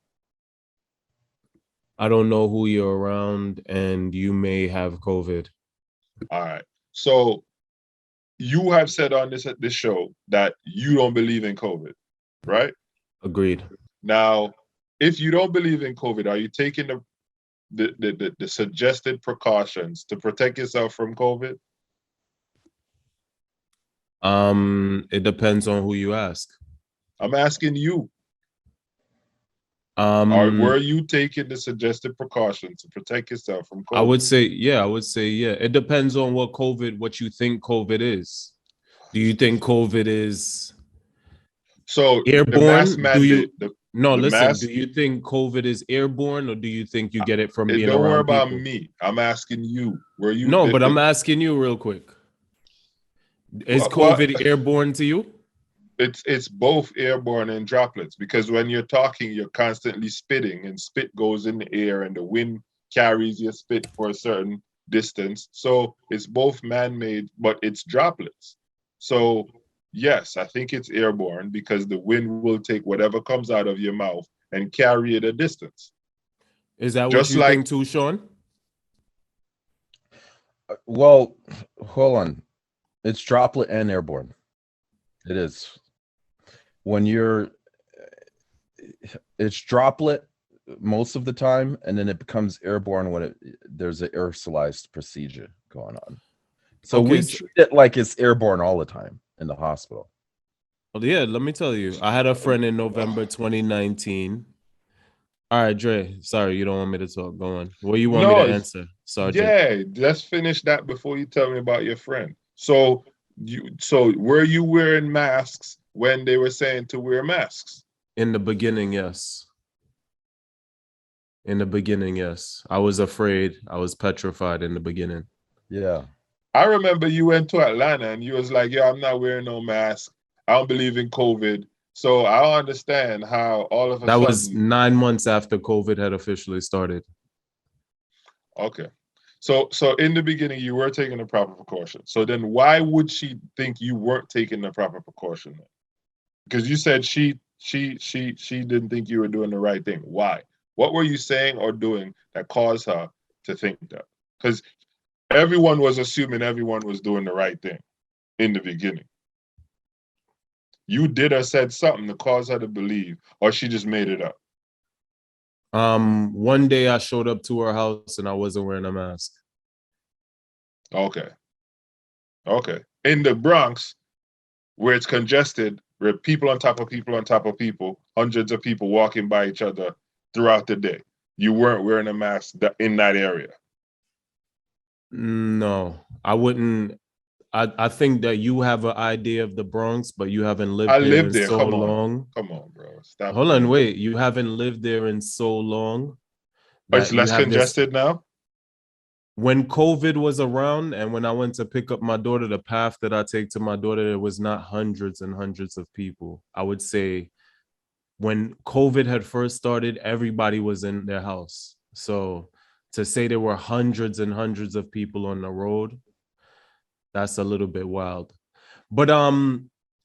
I don't know who you're around, and you may have COVID. All right. So you have said on this show that you don't believe in COVID, right? Agreed. Now, if you don't believe in COVID, are you taking the suggested precautions to protect yourself from COVID? It depends on who you ask. I'm asking you. Were you taking the suggested precautions to protect yourself from COVID? I would say, yeah. It depends on what you think COVID is. Do you think COVID is airborne? The mask mandate, do you think COVID is airborne, or do you think you get it from being don't around worry about people? me. I'm asking you. But I'm asking you real quick. Is COVID airborne to you? It's both airborne and droplets, because when you're talking, you're constantly spitting, and spit goes in the air and the wind carries your spit for a certain distance. So it's both man-made, but it's droplets. So yes, I think it's airborne because the wind will take whatever comes out of your mouth and carry it a distance. Is that what you think too, Shawn? Well, hold on. It's droplet and airborne. It is. When it's droplet most of the time, and then it becomes airborne when there's an aerosolized procedure going on. So we treat it like it's airborne all the time in the hospital. Well, yeah, let me tell you. I had a friend in November 2019. All right, Dre. Sorry, you don't want me to talk. Go on. What do you want me to answer, Sergeant? Yeah, let's finish that before you tell me about your friend. So were you wearing masks when they were saying to wear masks? In the beginning, yes. I was afraid. I was petrified in the beginning. Yeah. I remember you went to Atlanta and you was like, yo, I'm not wearing no mask. I don't believe in COVID. So I don't understand how all of a sudden... That was 9 months after COVID had officially started. Okay. So in the beginning, you were taking the proper precaution. So then why would she think you weren't taking the proper precaution? Because you said she didn't think you were doing the right thing. Why? What were you saying or doing that caused her to think that? Because everyone was assuming everyone was doing the right thing in the beginning. You did or said something to cause her to believe, or she just made it up? One day I showed up to her house and I wasn't wearing a mask. Okay. In the Bronx, where it's congested, where people on top of people on top of people, hundreds of people walking by each other throughout the day, you weren't wearing a mask in that area? No, I wouldn't. I think that you have an idea of the Bronx, but you haven't lived there so long. Come on, bro. Stop. Hold on, wait. You haven't lived there in so long. It's less congested now? when COVID was around and when I went to pick up my daughter, the path that I take to my daughter, there was not hundreds and hundreds of people. I would say when COVID had first started, everybody was in their house. So to say there were hundreds and hundreds of people on the road, that's a little bit wild. But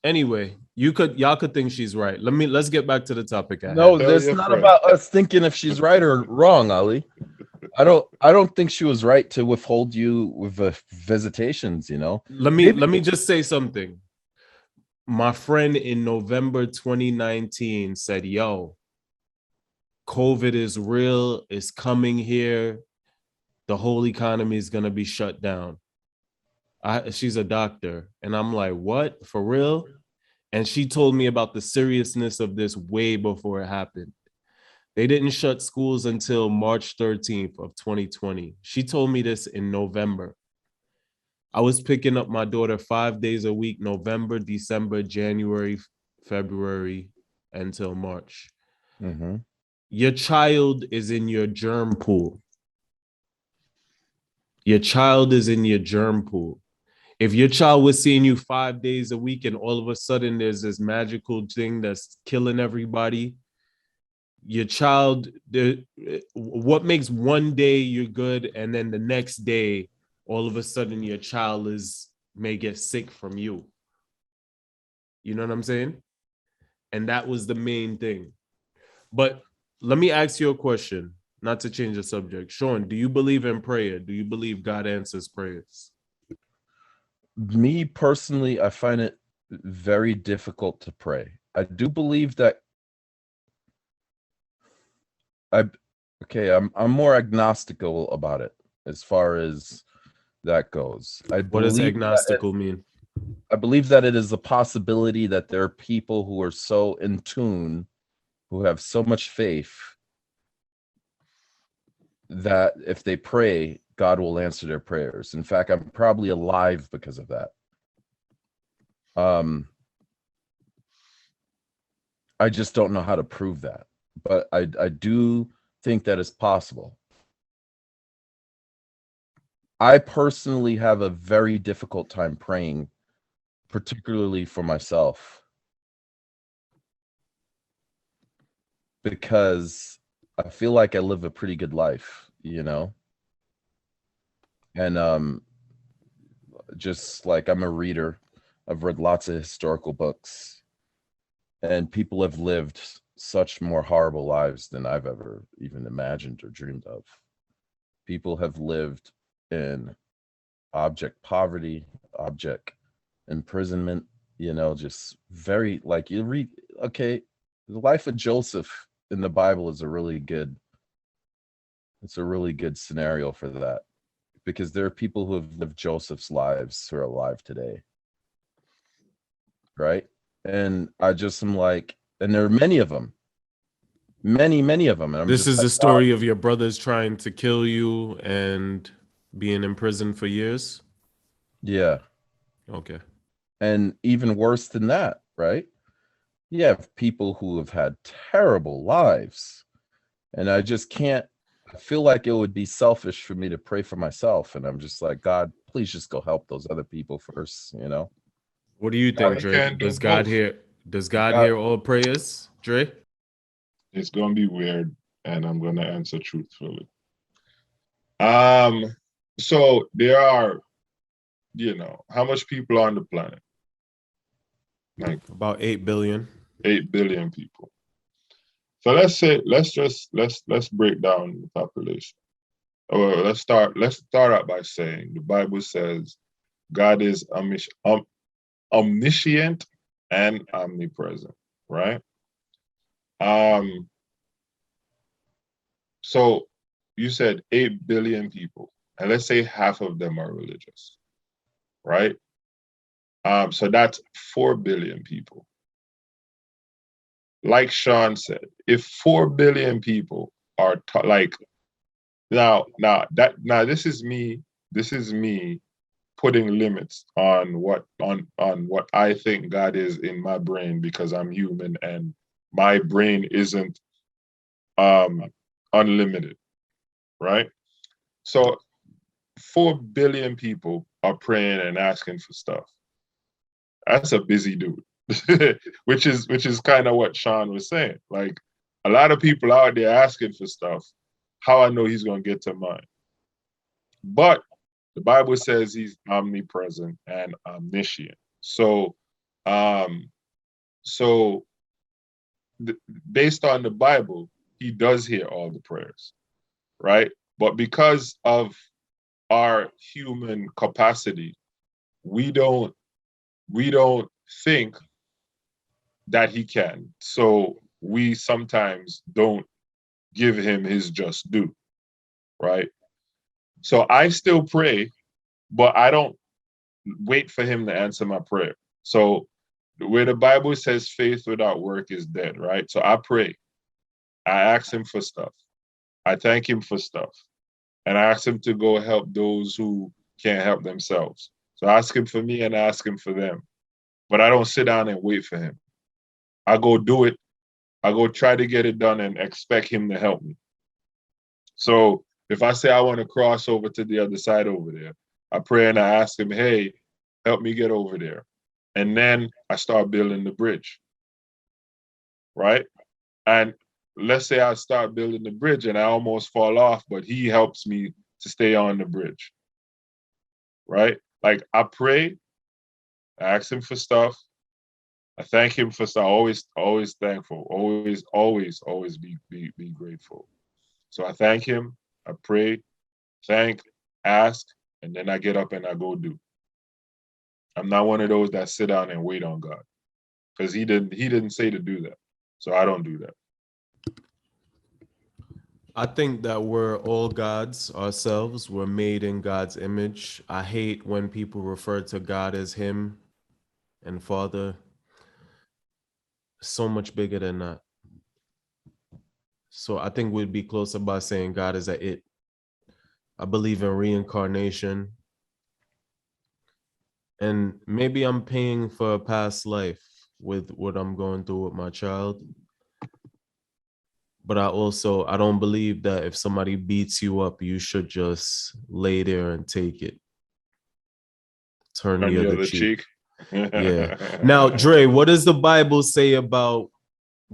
anyway, y'all could think she's right. Let's get back to the topic at No, hand. this is not about us thinking if she's right or wrong, Ali. I don't think she was right to withhold you with visitations, you know. Let me just say something. My friend in November 2019 said, yo, COVID is real, it's coming here. The whole economy is gonna be shut down. She's a doctor. And I'm like, what? For real? And she told me about the seriousness of this way before it happened. They didn't shut schools until March 13th of 2020. She told me this in November. I was picking up my daughter 5 days a week, November, December, January, February, until March. Mm-hmm. Your child is in your germ pool. Your child is in your germ pool. If your child was seeing you 5 days a week and all of a sudden there's this magical thing that's killing everybody, your child, what makes one day you're good and then the next day, all of a sudden your child may get sick from you. You know what I'm saying? And that was the main thing. But let me ask you a question, not to change the subject. Shawn, do you believe in prayer? Do you believe God answers prayers? Me personally, I find it very difficult to pray. I do believe that I'm more agnostical about it as far as that goes. What does agnostical mean? I believe that it is a possibility that there are people who are so in tune, who have so much faith, that if they pray, God will answer their prayers. In fact, I'm probably alive because of that. I just don't know how to prove that, but I do think that it's possible. I personally have a very difficult time praying, particularly for myself, because I feel like I live a pretty good life, you know? And just like I'm a reader, I've read lots of historical books, and people have lived such more horrible lives than I've ever even imagined or dreamed of. People have lived in object poverty, object imprisonment, you know, just very, like, you read, okay, the life of Joseph in the Bible is a really good scenario for that, because there are people who have lived Joseph's lives who are alive today, right? And I just am like, and there are many of them, many of them. And This is the story of your brothers trying to kill you and being in prison for years? Yeah. Okay. And even worse than that, right? You have people who have had terrible lives, and I just can't. I feel like it would be selfish for me to pray for myself, and I'm just like, God, please just go help those other people first, you know? What do you think, Dre? Does God hear all prayers, Dre? It's gonna be weird, and I'm gonna answer truthfully. So there are, you know, how much people are on the planet? Like about 8 billion. 8 billion people. So let's break down the population. Or let's start out by saying the Bible says God is omniscient and omnipresent, right? So you said 8 billion people, and let's say half of them are religious, right? So that's 4 billion people. Like Shawn said, if 4 billion people are this is me putting limits on what I think God is in my brain, because I'm human and my brain isn't unlimited, right? So 4 billion people are praying and asking for stuff. That's a busy dude. which is kind of what Shawn was saying. Like, a lot of people out there asking for stuff. How I know he's gonna get to mine? But the Bible says he's omnipresent and omniscient. So, so based on the Bible, he does hear all the prayers, right? But because of our human capacity, we don't think that he can. So we sometimes don't give him his just due, right? So I still pray, but I don't wait for him to answer my prayer. So where the Bible says faith without work is dead, right? So I pray. I ask him for stuff. I thank him for stuff. And I ask him to go help those who can't help themselves. So I ask him for me and I ask him for them. But I don't sit down and wait for him. I go do it. I go try to get it done and expect him to help me. So if I say I want to cross over to the other side over there, I pray and I ask him, hey, help me get over there. And then I start building the bridge, right? And let's say I start building the bridge and I almost fall off, but he helps me to stay on the bridge, right? Like, I pray, I ask him for stuff, I thank him for stuff. Always thankful. Always be grateful. So I thank him, I pray, thank, ask, and then I get up and I go do. I'm not one of those that sit down and wait on God, because he didn't say to do that. So I don't do that. I think that we're all gods ourselves. We're made in God's image. I hate when people refer to God as him and Father. So much bigger than that. So I think we'd be closer by saying God is a it. I believe in reincarnation. And maybe I'm paying for a past life with what I'm going through with my child. But I don't believe that if somebody beats you up, you should just lay there and take it. Turn the other cheek. Yeah. Now, Dre, what does the Bible say about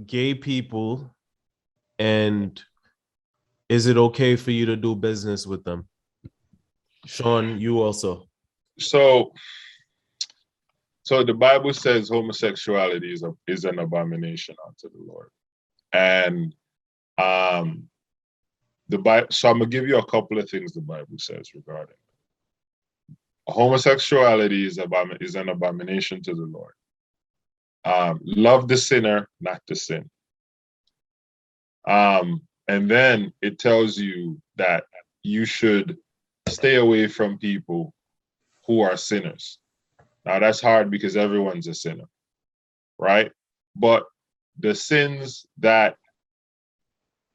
gay people, and is it okay for you to do business with them? Shawn, you also. So the Bible says homosexuality is an abomination unto the Lord. And the Bible, so I'm gonna give you a couple of things the Bible says regarding it. Homosexuality is an abomination to the Lord. Love the sinner, not the sin. And then it tells you that you should stay away from people who are sinners. Now that's hard because everyone's a sinner, right? But the sins that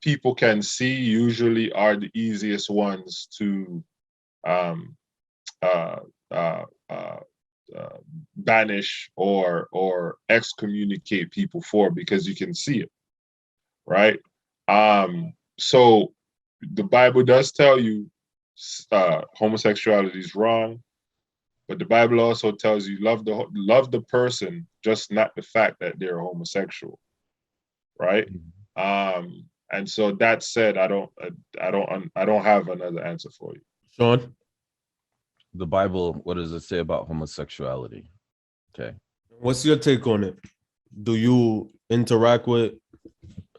people can see usually are the easiest ones to banish or excommunicate people for, because you can see it, right? So the Bible does tell you homosexuality is wrong, but the Bible also tells you love the person, just not the fact that they're homosexual, right? Mm-hmm. And so that said, I don't have another answer for you. Shawn? The Bible, what does it say about homosexuality? Okay. What's your take on it? Do you interact with,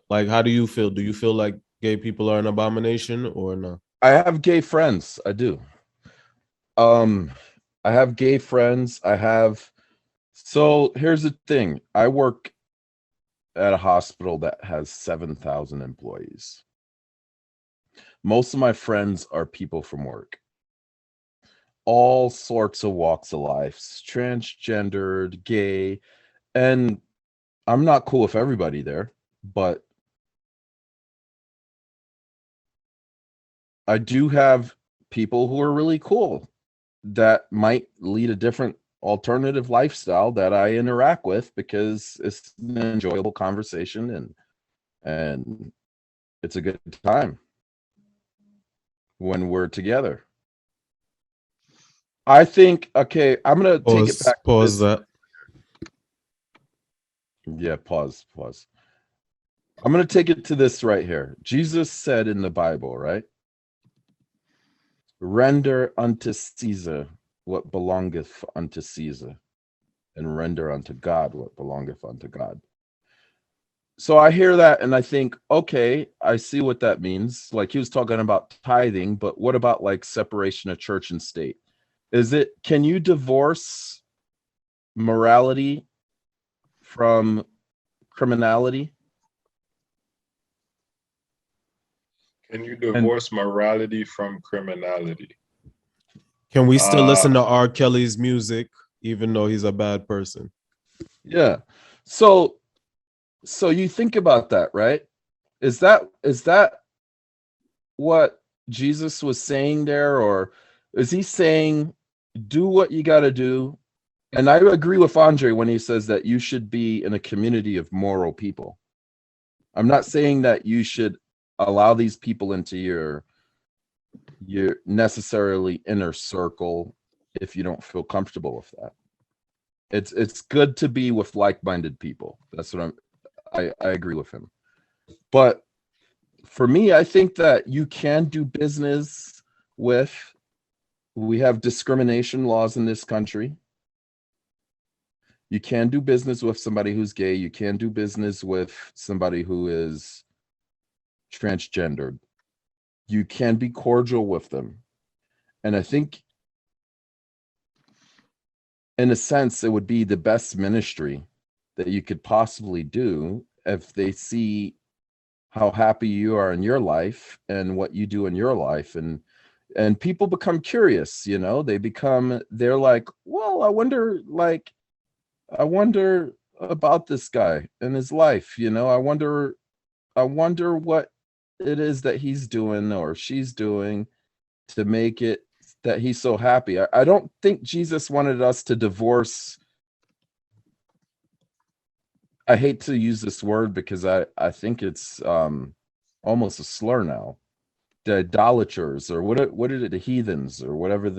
like, how do you feel? Do you feel like gay people are an abomination or not? I have gay friends. I do. I have gay friends. So here's the thing. I work at a hospital that has 7,000 employees. Most of my friends are people from work. All sorts of walks of life, transgendered, gay, and I'm not cool with everybody there, but I do have people who are really cool that might lead a different alternative lifestyle that I interact with because it's an enjoyable conversation and it's a good time when we're together. I think, okay, I'm gonna take it back to Pause this. that. Yeah, pause. I'm gonna take it to this right here. Jesus said in the Bible, right? Render unto Caesar what belongeth unto Caesar, and render unto God what belongeth unto God. So I hear that and I think, okay, I see what that means. Like he was talking about tithing, but what about like separation of church and state? Can you divorce morality from criminality? Can you divorce morality from criminality? Can we still listen to R. Kelly's music even though he's a bad person? Yeah. So you think about that, right? Is that what Jesus was saying there, or is he saying do what you got to do? And I agree with Andre when he says that you should be in a community of moral people. I'm not saying that you should allow these people into your necessarily inner circle if you don't feel comfortable with that. It's good to be with like-minded people. That's what I agree with him. But for me, I think that you can do business with, we have discrimination laws in this country. You can do business with somebody who's gay. You can do business with somebody who is transgendered. You can be cordial with them. And I think, in a sense, it would be the best ministry that you could possibly do if they see how happy you are in your life and what you do in your life. And people become curious, they're like, well, I wonder about this guy and his life. I wonder what it is that he's doing or she's doing to make it that he's so happy. I don't think Jesus wanted us to divorce. I hate to use this word because I think it's almost a slur now. The idolaters, or what are the heathens, or whatever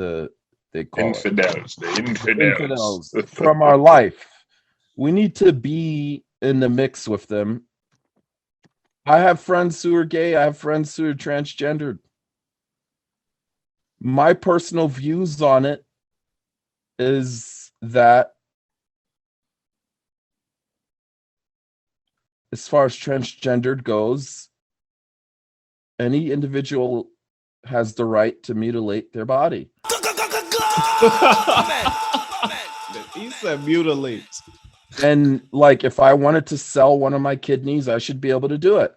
they call infidels, it. the infidels From our life. We need to be in the mix with them. I have friends who are gay. I have friends who are transgendered. My personal views on it is that as far as transgendered goes, any individual has the right to mutilate their body. He said mutilate. And like, if I wanted to sell one of my kidneys, I should be able to do it.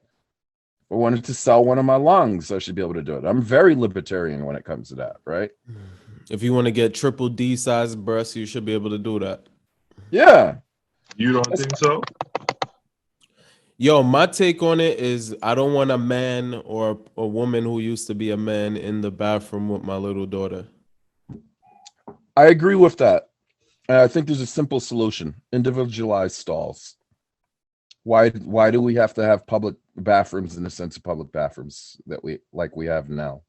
If I wanted to sell one of my lungs, I should be able to do it. I'm very libertarian when it comes to that, right? If you want to get triple D size breasts, you should be able to do that. Yeah. You don't think so? Yo, my take on it is I don't want a man or a woman who used to be a man in the bathroom with my little daughter. I agree with that. I think there's a simple solution: individualized stalls. Why do we have to have public bathrooms in the sense of public bathrooms that we have now?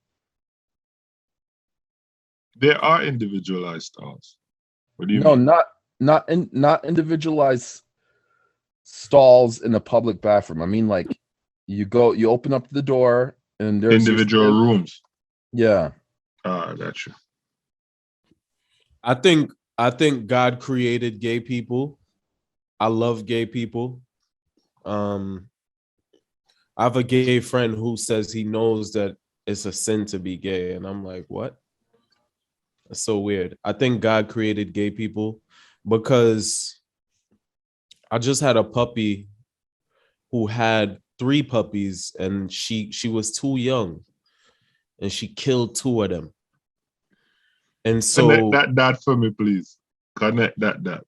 There are individualized stalls. What do you mean? Not individualized stalls in a public bathroom. I mean, like, you open up the door and there's individual rooms. Yeah. That's true. I think God created gay people. I love gay people. I have a gay friend who says he knows that it's a sin to be gay, and I'm like, what? That's so weird. I think God created gay people because I just had a puppy who had 3 puppies, and she was too young, and she killed 2 of them. And so connect that for me, please. Connect that.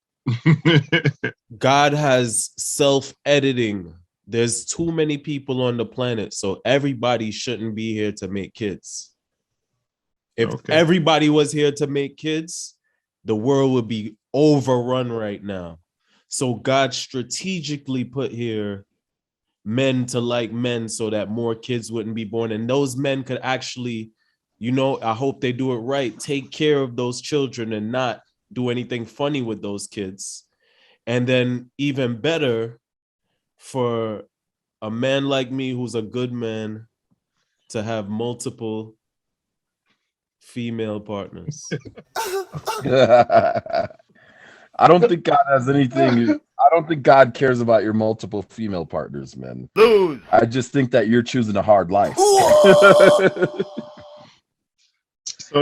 God has self-editing. There's too many people on the planet, so everybody shouldn't be here to make kids. If everybody was here to make kids, the world would be overrun right now. So God strategically put here men to like men so that more kids wouldn't be born, and those men could actually, I hope they do it right. Take care of those children and not do anything funny with those kids. And then even better for a man like me who's a good man to have multiple female partners. I don't think God has anything. I don't think God cares about your multiple female partners, man. Dude. I just think that you're choosing a hard life. So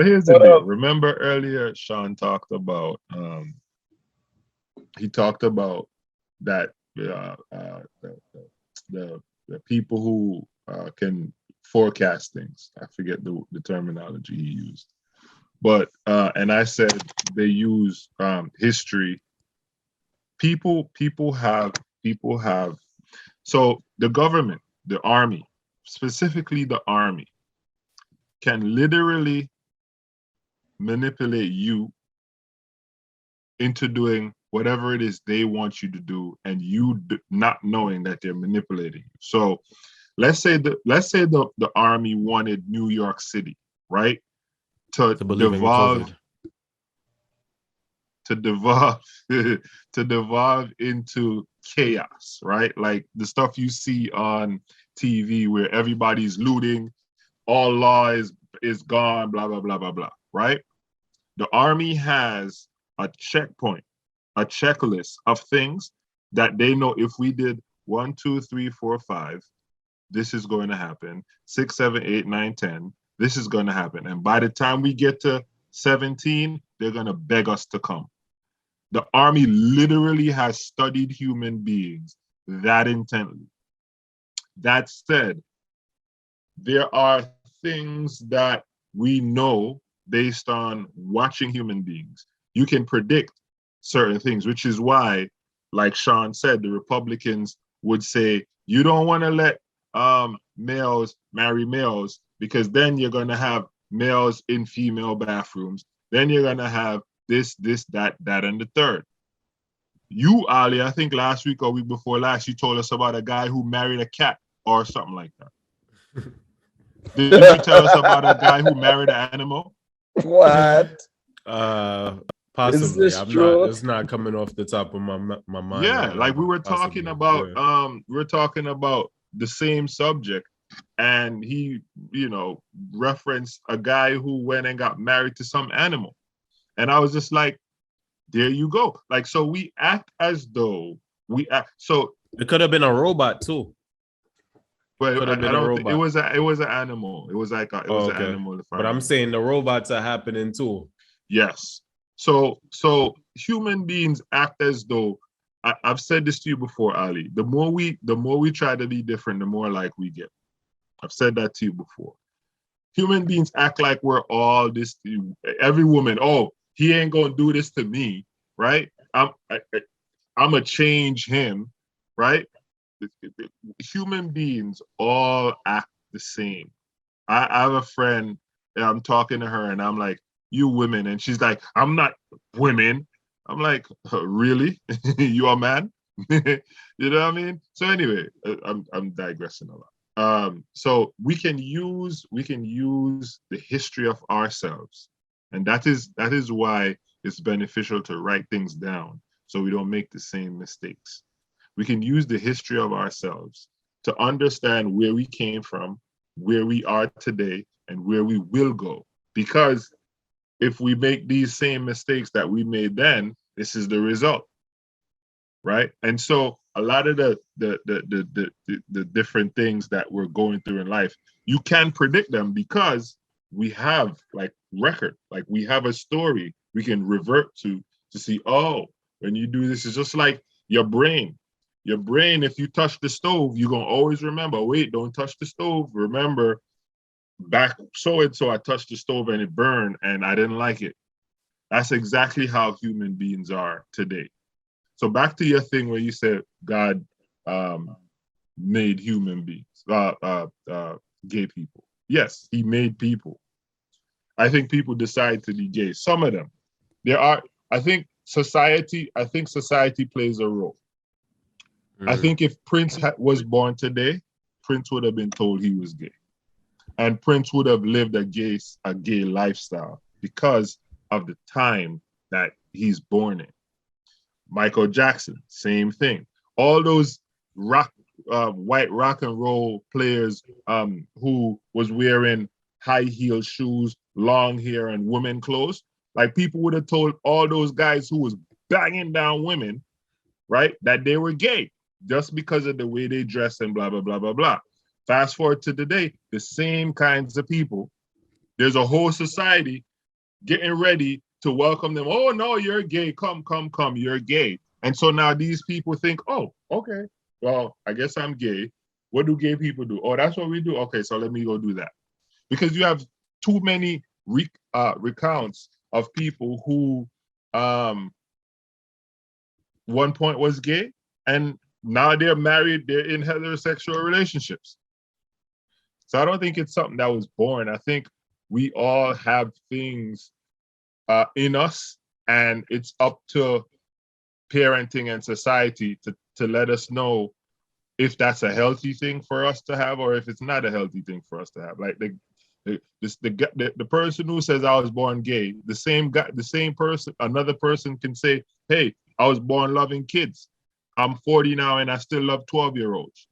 here's the deal. Remember earlier, Shawn talked about he talked about that the people who can forecast things. I forget the terminology he used, but and I said they use history. People have. So the government, the army, specifically the army, can literally manipulate you into doing whatever it is they want you to do, and you not knowing that they're manipulating you. So let's say the army wanted New York City, right, to devolve to devolve into chaos, right? Like the stuff you see on TV where everybody's looting, all law is gone, blah blah blah blah blah, right? The army has a checkpoint, a checklist of things that they know if we did 1, 2, 3, 4, 5, this is going to happen. 6, 7, 8, 9, 10, this is going to happen. And by the time we get to 17, they're going to beg us to come. The army literally has studied human beings that intently. That said, there are things that we know based on watching human beings. You can predict certain things, which is why, like Shawn said, the Republicans would say, you don't want to let males marry males, because then you're going to have males in female bathrooms. Then you're going to have this, that, and the third. You, Ali, I think last week or week before last, you told us about a guy who married a cat or something like that. Did you tell us about a guy who married an animal? What? Possibly. It's not coming off the top of my mind. Yeah, right like now. we were talking about the same subject, and he, referenced a guy who went and got married to some animal. And I was just like, there you go. Like, so we act as though so it could have been a robot too. But I don't think it was an animal. It was like an animal. But I'm saying the robots are happening too. Yes. So human beings act as though, I've said this to you before, Ali. The more we try to be different, the more like we get. I've said that to you before. Human beings act like we're all this. Every woman, oh, he ain't gonna do this to me, right? I'm gonna change him, right? Human beings all act the same. I have a friend, and I'm talking to her, and I'm like, you women, and she's like, I'm not women. I'm like, really? You a man? You know what I mean? So anyway, I'm digressing a lot. So we can use the history of ourselves, and that is why it's beneficial to write things down so we don't make the same mistakes. We can use the history of ourselves to understand where we came from, where we are today, and where we will go. Because if we make these same mistakes that we made then, this is the result, right? And so a lot of the different things that we're going through in life, you can predict them because we have like record, like we have a story we can revert to see, oh, when you do this, it's just like your brain. Your brain, if you touch the stove, you're going to always remember, wait, don't touch the stove. Remember, back so-and-so, I touched the stove and it burned and I didn't like it. That's exactly how human beings are today. So back to your thing where you said God made human beings, gay people. Yes, he made people. I think people decide to be gay. Some of them. I think society plays a role. I think if Prince was born today, Prince would have been told he was gay. And Prince would have lived a gay lifestyle because of the time that he's born in. Michael Jackson, same thing. All those white rock and roll players who was wearing high heel shoes, long hair, and women clothes, like people would have told all those guys who was banging down women, right, that they were gay just because of the way they dress and blah, blah, blah, blah, blah. Fast forward to today, the same kinds of people, there's a whole society getting ready to welcome them. Oh, no, you're gay. Come, you're gay. And so now these people think, oh, okay, well, I guess I'm gay. What do gay people do? Oh, that's what we do. Okay, so let me go do that. Because you have too many recounts of people who one point was gay and now they're married, they're in heterosexual relationships. So I don't think it's something that was born. I think we all have things in us, and it's up to parenting and society to let us know if that's a healthy thing for us to have or if it's not a healthy thing for us to have. Like the person who says I was born gay, the same person, another person can say, hey, I was born loving kids. I'm 40 now and I still love 12-year-olds,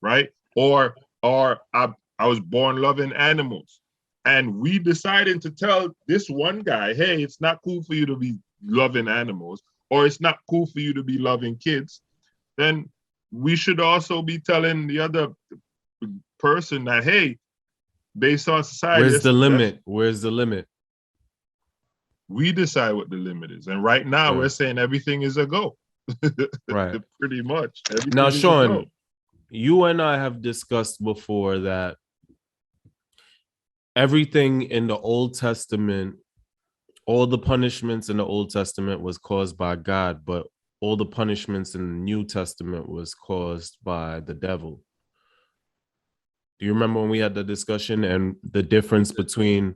right? Or I was born loving animals. And we decided to tell this one guy, hey, it's not cool for you to be loving animals, or it's not cool for you to be loving kids. Then we should also be telling the other person that, hey, based on society, where's the limit? Where's the limit? We decide what the limit is. And right now we're saying everything is a go. Right. Pretty much. Now, Shawn, you and I have discussed before that everything in the Old Testament, all the punishments in the Old Testament was caused by God, but all the punishments in the New Testament was caused by the devil. Do you remember when we had the discussion and the difference between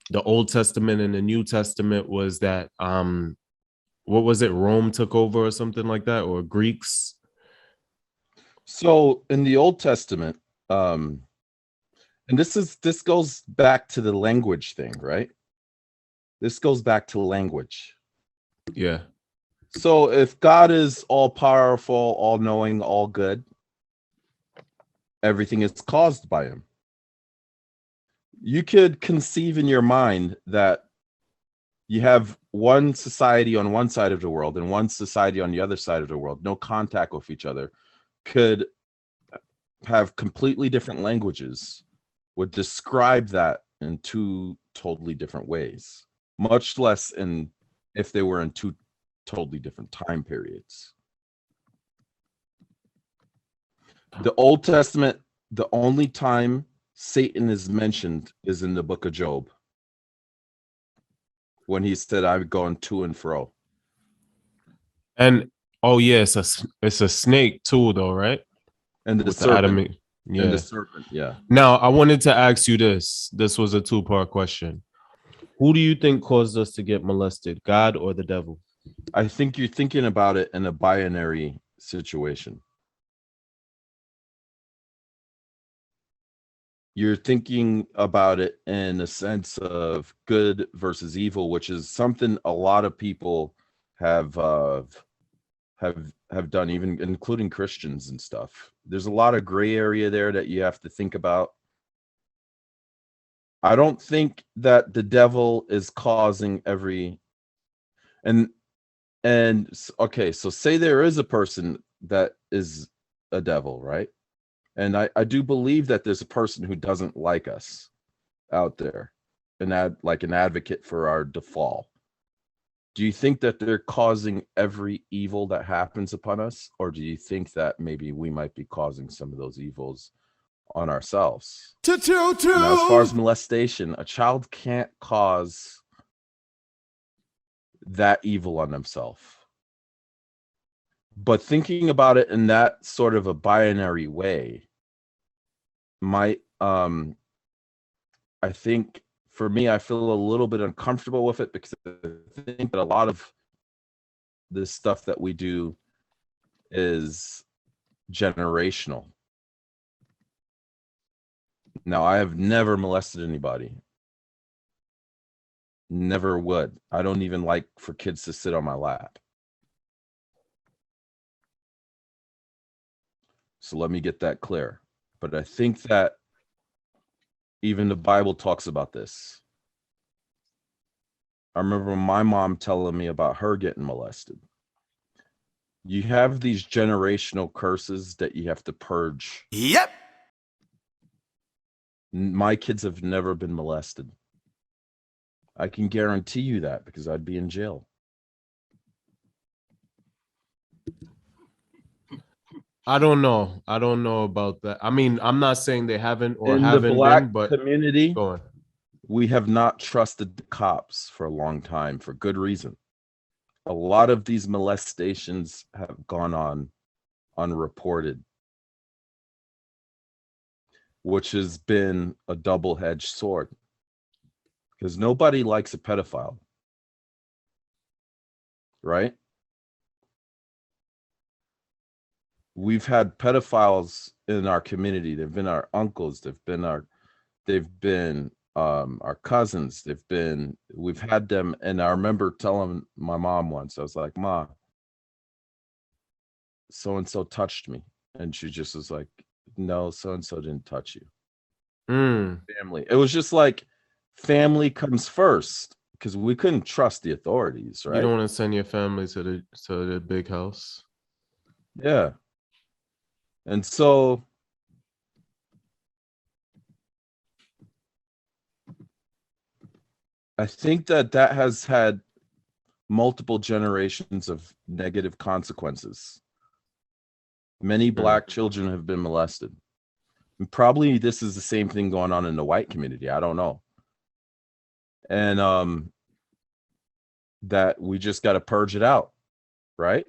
the Old Testament and the New Testament was that, what was it? Rome took over or something like that, or Greeks? So in the Old Testament, and this goes back to the language thing, right? This goes back to language. Yeah. So if God is all powerful, all knowing, all good, everything is caused by him. You could conceive in your mind that you have one society on one side of the world and one society on the other side of the world, no contact with each other, could have completely different languages, would describe that in two totally different ways, much less in if they were in two totally different time periods. The Old Testament, the only time Satan is mentioned is in the book of Job, when he said, I'm going to and fro. And oh yeah, it's a snake too, though, right? And the With serpent. Yeah. And the serpent, yeah. Now I wanted to ask you this. This was a two-part question. Who do you think caused us to get molested, God or the devil? I think you're thinking about it in a binary situation. You're thinking about it in a sense of good versus evil, which is something a lot of people have done, even including Christians and stuff. There's a lot of gray area there that you have to think about. I don't think that the devil is causing every and okay, so say there is a person that is a devil, right? And I do believe that there's a person who doesn't like us out there, like an advocate for our default. Do you think that they're causing every evil that happens upon us? Or do you think that maybe we might be causing some of those evils on ourselves? Now, as far as molestation, a child can't cause that evil on themselves. But thinking about it in that sort of a binary way might, I think for me, I feel a little bit uncomfortable with it, because I think that a lot of this stuff that we do is generational. Now, I have never molested anybody. Never would. I don't even like for kids to sit on my lap. So let me get that clear. But I think that even the Bible talks about this. I remember my mom telling me about her getting molested. You have these generational curses that you have to purge. Yep. My kids have never been molested. I can guarantee you that because I'd be in jail. I don't know. I don't know about that. I mean, I'm not saying they haven't or In the haven't black been, but community, go on. we have not trusted the cops for a long time for good reason. A lot of these molestations have gone on unreported, which has been a double-edged sword because nobody likes a pedophile, right? We've had pedophiles in our community. They've been our uncles. They've been our cousins. We've had them. And I remember telling my mom once, I was like, Ma, so-and-so touched me. And she just was like, no, so-and-so didn't touch you. Family. It was just like family comes first because we couldn't trust the authorities, right? You don't want to send your family to the big house. Yeah. And so I think that has had multiple generations of negative consequences. Many black children have been molested. And probably this is the same thing going on in the white community. I don't know. And that we just got to purge it out, right?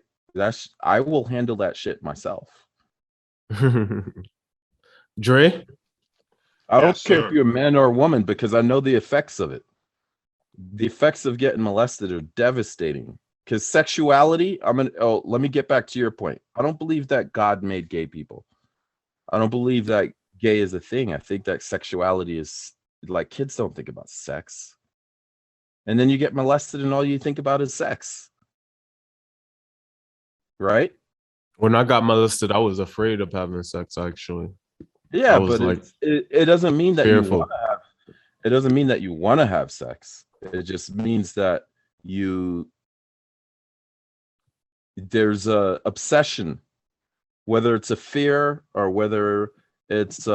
I will handle that shit myself. Dre? I don't Yes, care sir. if you're a man or a woman because I know the effects of it. The effects of getting molested are devastating. Because sexuality, let me get back to your point. I don't believe that God made gay people. I don't believe that gay is a thing. I think that sexuality is like kids don't think about sex. And then you get molested and all you think about is sex. Right? When I got molested, I was afraid of having sex, actually. Yeah, I was but like, it doesn't mean that you fearful. want to have it doesn't mean that you want to have sex. It just means that there's a obsession, whether it's a fear or whether it's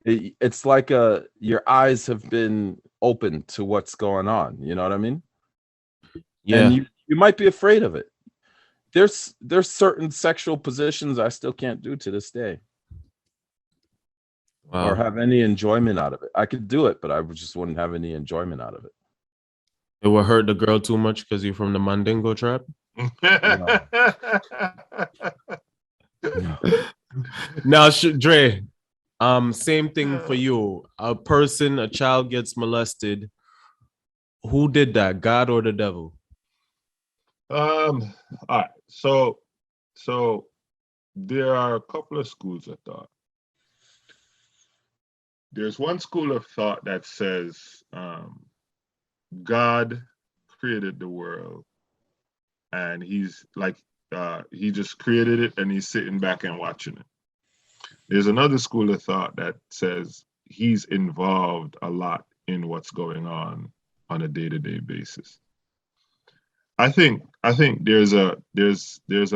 it's like your eyes have been opened to what's going on. You know what I mean? Yeah. And you might be afraid of it. There's certain sexual positions I still can't do to this day. Wow. Or have any enjoyment out of it. I could do it, but I just wouldn't have any enjoyment out of it. It would hurt the girl too much because you're from the Mandingo tribe? No. Now, Dre, same thing for you. A child gets molested. Who did that, God or the devil? All right. So there are a couple of schools of thought. There's one school of thought that says God created the world and he's like he just created it and he's sitting back and watching it. There's another school of thought that says he's involved a lot in what's going on a day-to-day basis. I think there's a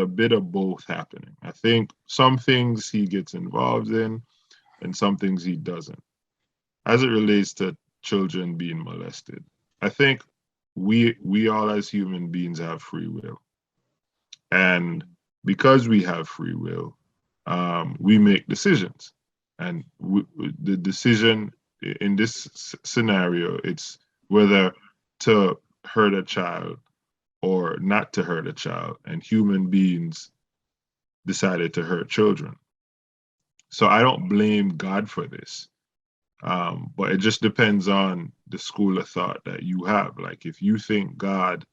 bit of both happening. I think some things he gets involved in and some things he doesn't. As it relates to children being molested, I think we all as human beings have free will. And because we have free will, we make decisions. And the decision in this scenario, it's whether to hurt a child or not to hurt a child. And human beings decided to hurt children. So I don't blame God for this. But it just depends on the school of thought that you have. Like if you think God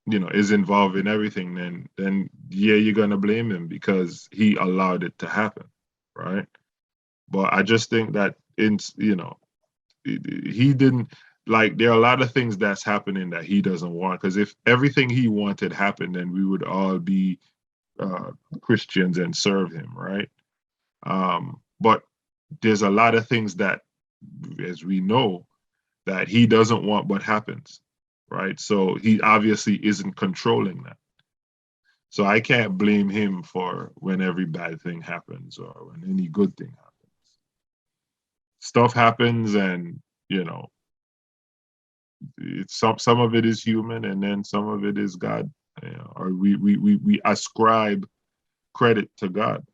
is involved in everything, then yeah, you're gonna blame him because he allowed it to happen. right? But I just think that he didn't, like, there are a lot of things that's happening that he doesn't want, because if everything he wanted happened, then we would all be Christians and serve him, right? But there's a lot of things that, as we know, that he doesn't want but happens, right? So he obviously isn't controlling that. So I can't blame him for when every bad thing happens or when any good thing happens. Stuff happens, and it's some of it is human, and then some of it is God. Or we ascribe credit to God,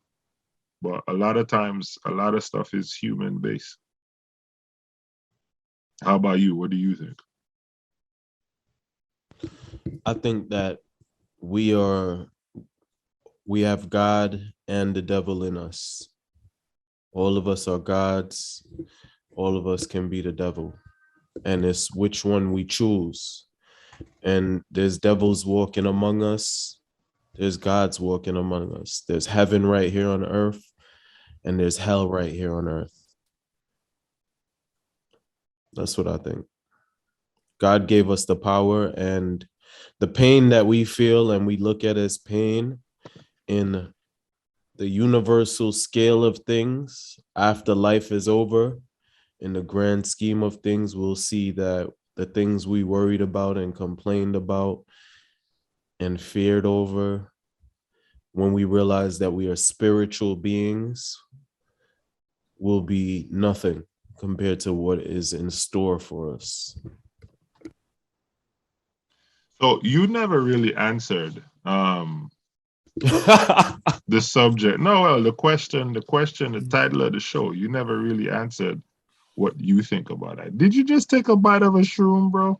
but a lot of times, a lot of stuff is human based. How about you? What do you think? I think that we have God and the devil in us. All of us are gods. All of us can be the devil. And it's which one we choose. And there's devils walking among us. There's gods walking among us. There's heaven right here on earth, and there's hell right here on earth. That's what I think. God gave us the power, and the pain that we feel and we look at as pain in the universal scale of things after life is over, in the grand scheme of things, we'll see that the things we worried about and complained about and feared over, when we realize that we are spiritual beings, will be nothing compared to what is in store for us. So you never really answered the subject. No, well, the question, the title of the show. You never really answered what you think about it. Did you just take a bite of a shroom, bro?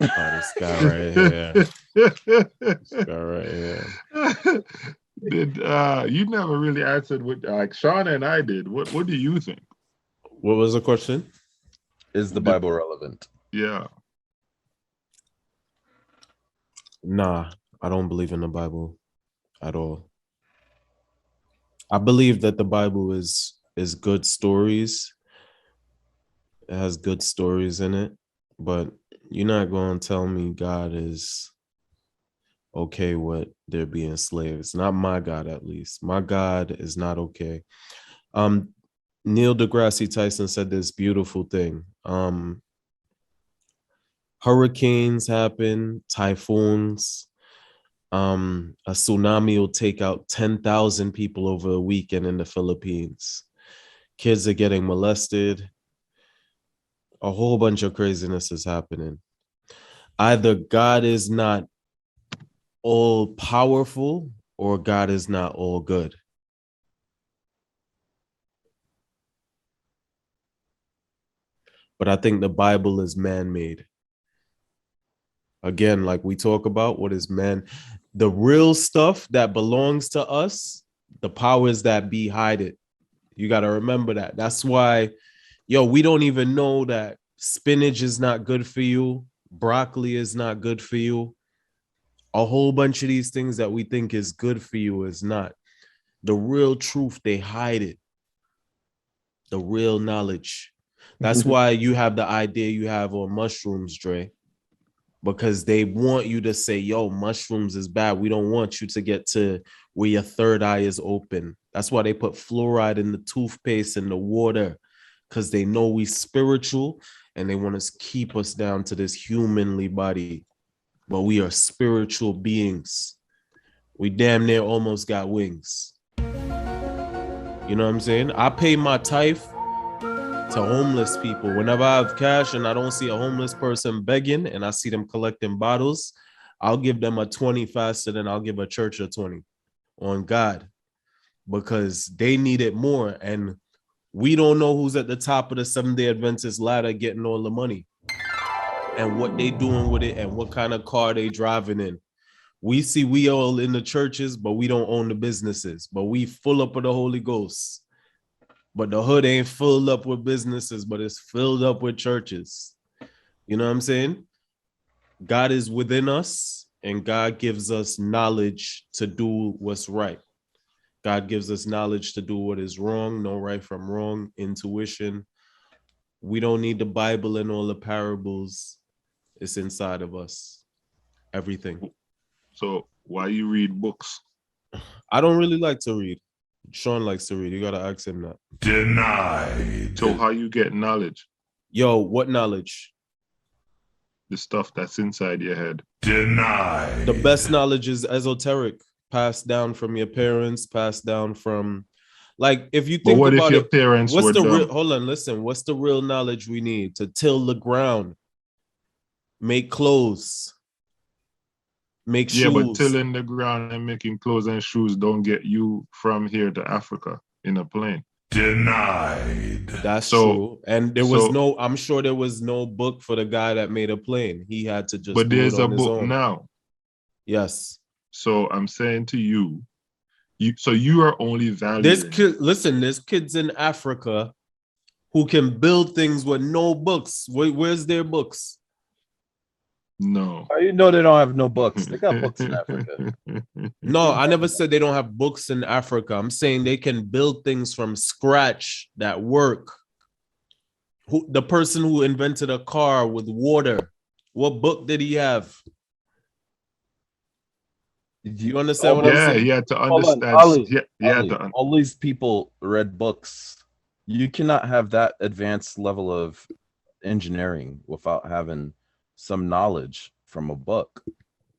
Oh, this guy right here. This guy right here. Did you never really answered what, like, Shawn and I did? What do you think? What was the question? Is the Bible relevant? Yeah. Nah, I don't believe in the Bible at all. I believe that the Bible is good stories. It has good stories in it, but you're not going to tell me God is okay with there being slaves. Not my God, at least. My God is not okay. Neil deGrasse Tyson said this beautiful thing. Hurricanes happen, typhoons. A tsunami will take out 10,000 people over a weekend in the Philippines. Kids are getting molested. A whole bunch of craziness is happening. Either God is not all powerful or God is not all good. But I think the Bible is man-made. Again, like we talk about, what is man? The real stuff that belongs to us, the powers that be hide it. You got to remember that. That's why, we don't even know that spinach is not good for you. Broccoli is not good for you. A whole bunch of these things that we think is good for you is not. The real truth, they hide it. The real knowledge. That's why you have the idea you have on mushrooms, Dre. Because they want you to say, mushrooms is bad. We don't want you to get to where your third eye is open. That's why they put fluoride in the toothpaste and the water, because they know we spiritual and they want to keep us down to this humanly body. But we are spiritual beings. We damn near almost got wings. You know what I'm saying? I pay my tithe to homeless people. Whenever I have cash and I don't see a homeless person begging and I see them collecting bottles, I'll give them a 20 faster than I'll give a church a 20 on God, because they need it more. And we don't know who's at the top of the Seventh-day Adventist ladder getting all the money and what they doing with it and what kind of car they driving in. We all in the churches, but we don't own the businesses, but we full up with the Holy Ghost. But the hood ain't filled up with businesses, but it's filled up with churches. You know what I'm saying? God is within us, and God gives us knowledge to do what's right. God gives us knowledge to do what is wrong, know right from wrong, intuition. We don't need the Bible and all the parables. It's inside of us. Everything. So why you read books? I don't really like to read. Shawn likes to read. You gotta ask him that. Denied. So how you get knowledge? Yo, what knowledge? The stuff that's inside your head. Denied. The best knowledge is esoteric, passed down from your parents, passed down from, like, if you But think what if about your it, parents what's were the dumb? real? Hold on, listen. What's the real knowledge we need to till the ground, make clothes, make Yeah, but shoes? tilling the ground and making clothes and shoes don't get you from here to Africa in a plane. Denied. That's So- true. And there was so- no, I'm sure there was no book for the guy that made a plane. He had to just But do there's it a on his book own. now. Yes. So I'm saying to you, you are only There's valuing. listen, there's kids in Africa who can build things with no books. Where's their books? No. How you know they don't have no books? They got books in Africa. No, I never said they don't have books in Africa. I'm saying they can build things from scratch that work. The person who invented a car with water, what book did he have? You understand what I'm Yeah, saying? he had to Hold on, understand. Ali, He had Ali, to all these people read books. You cannot have that advanced level of engineering without having some knowledge from a book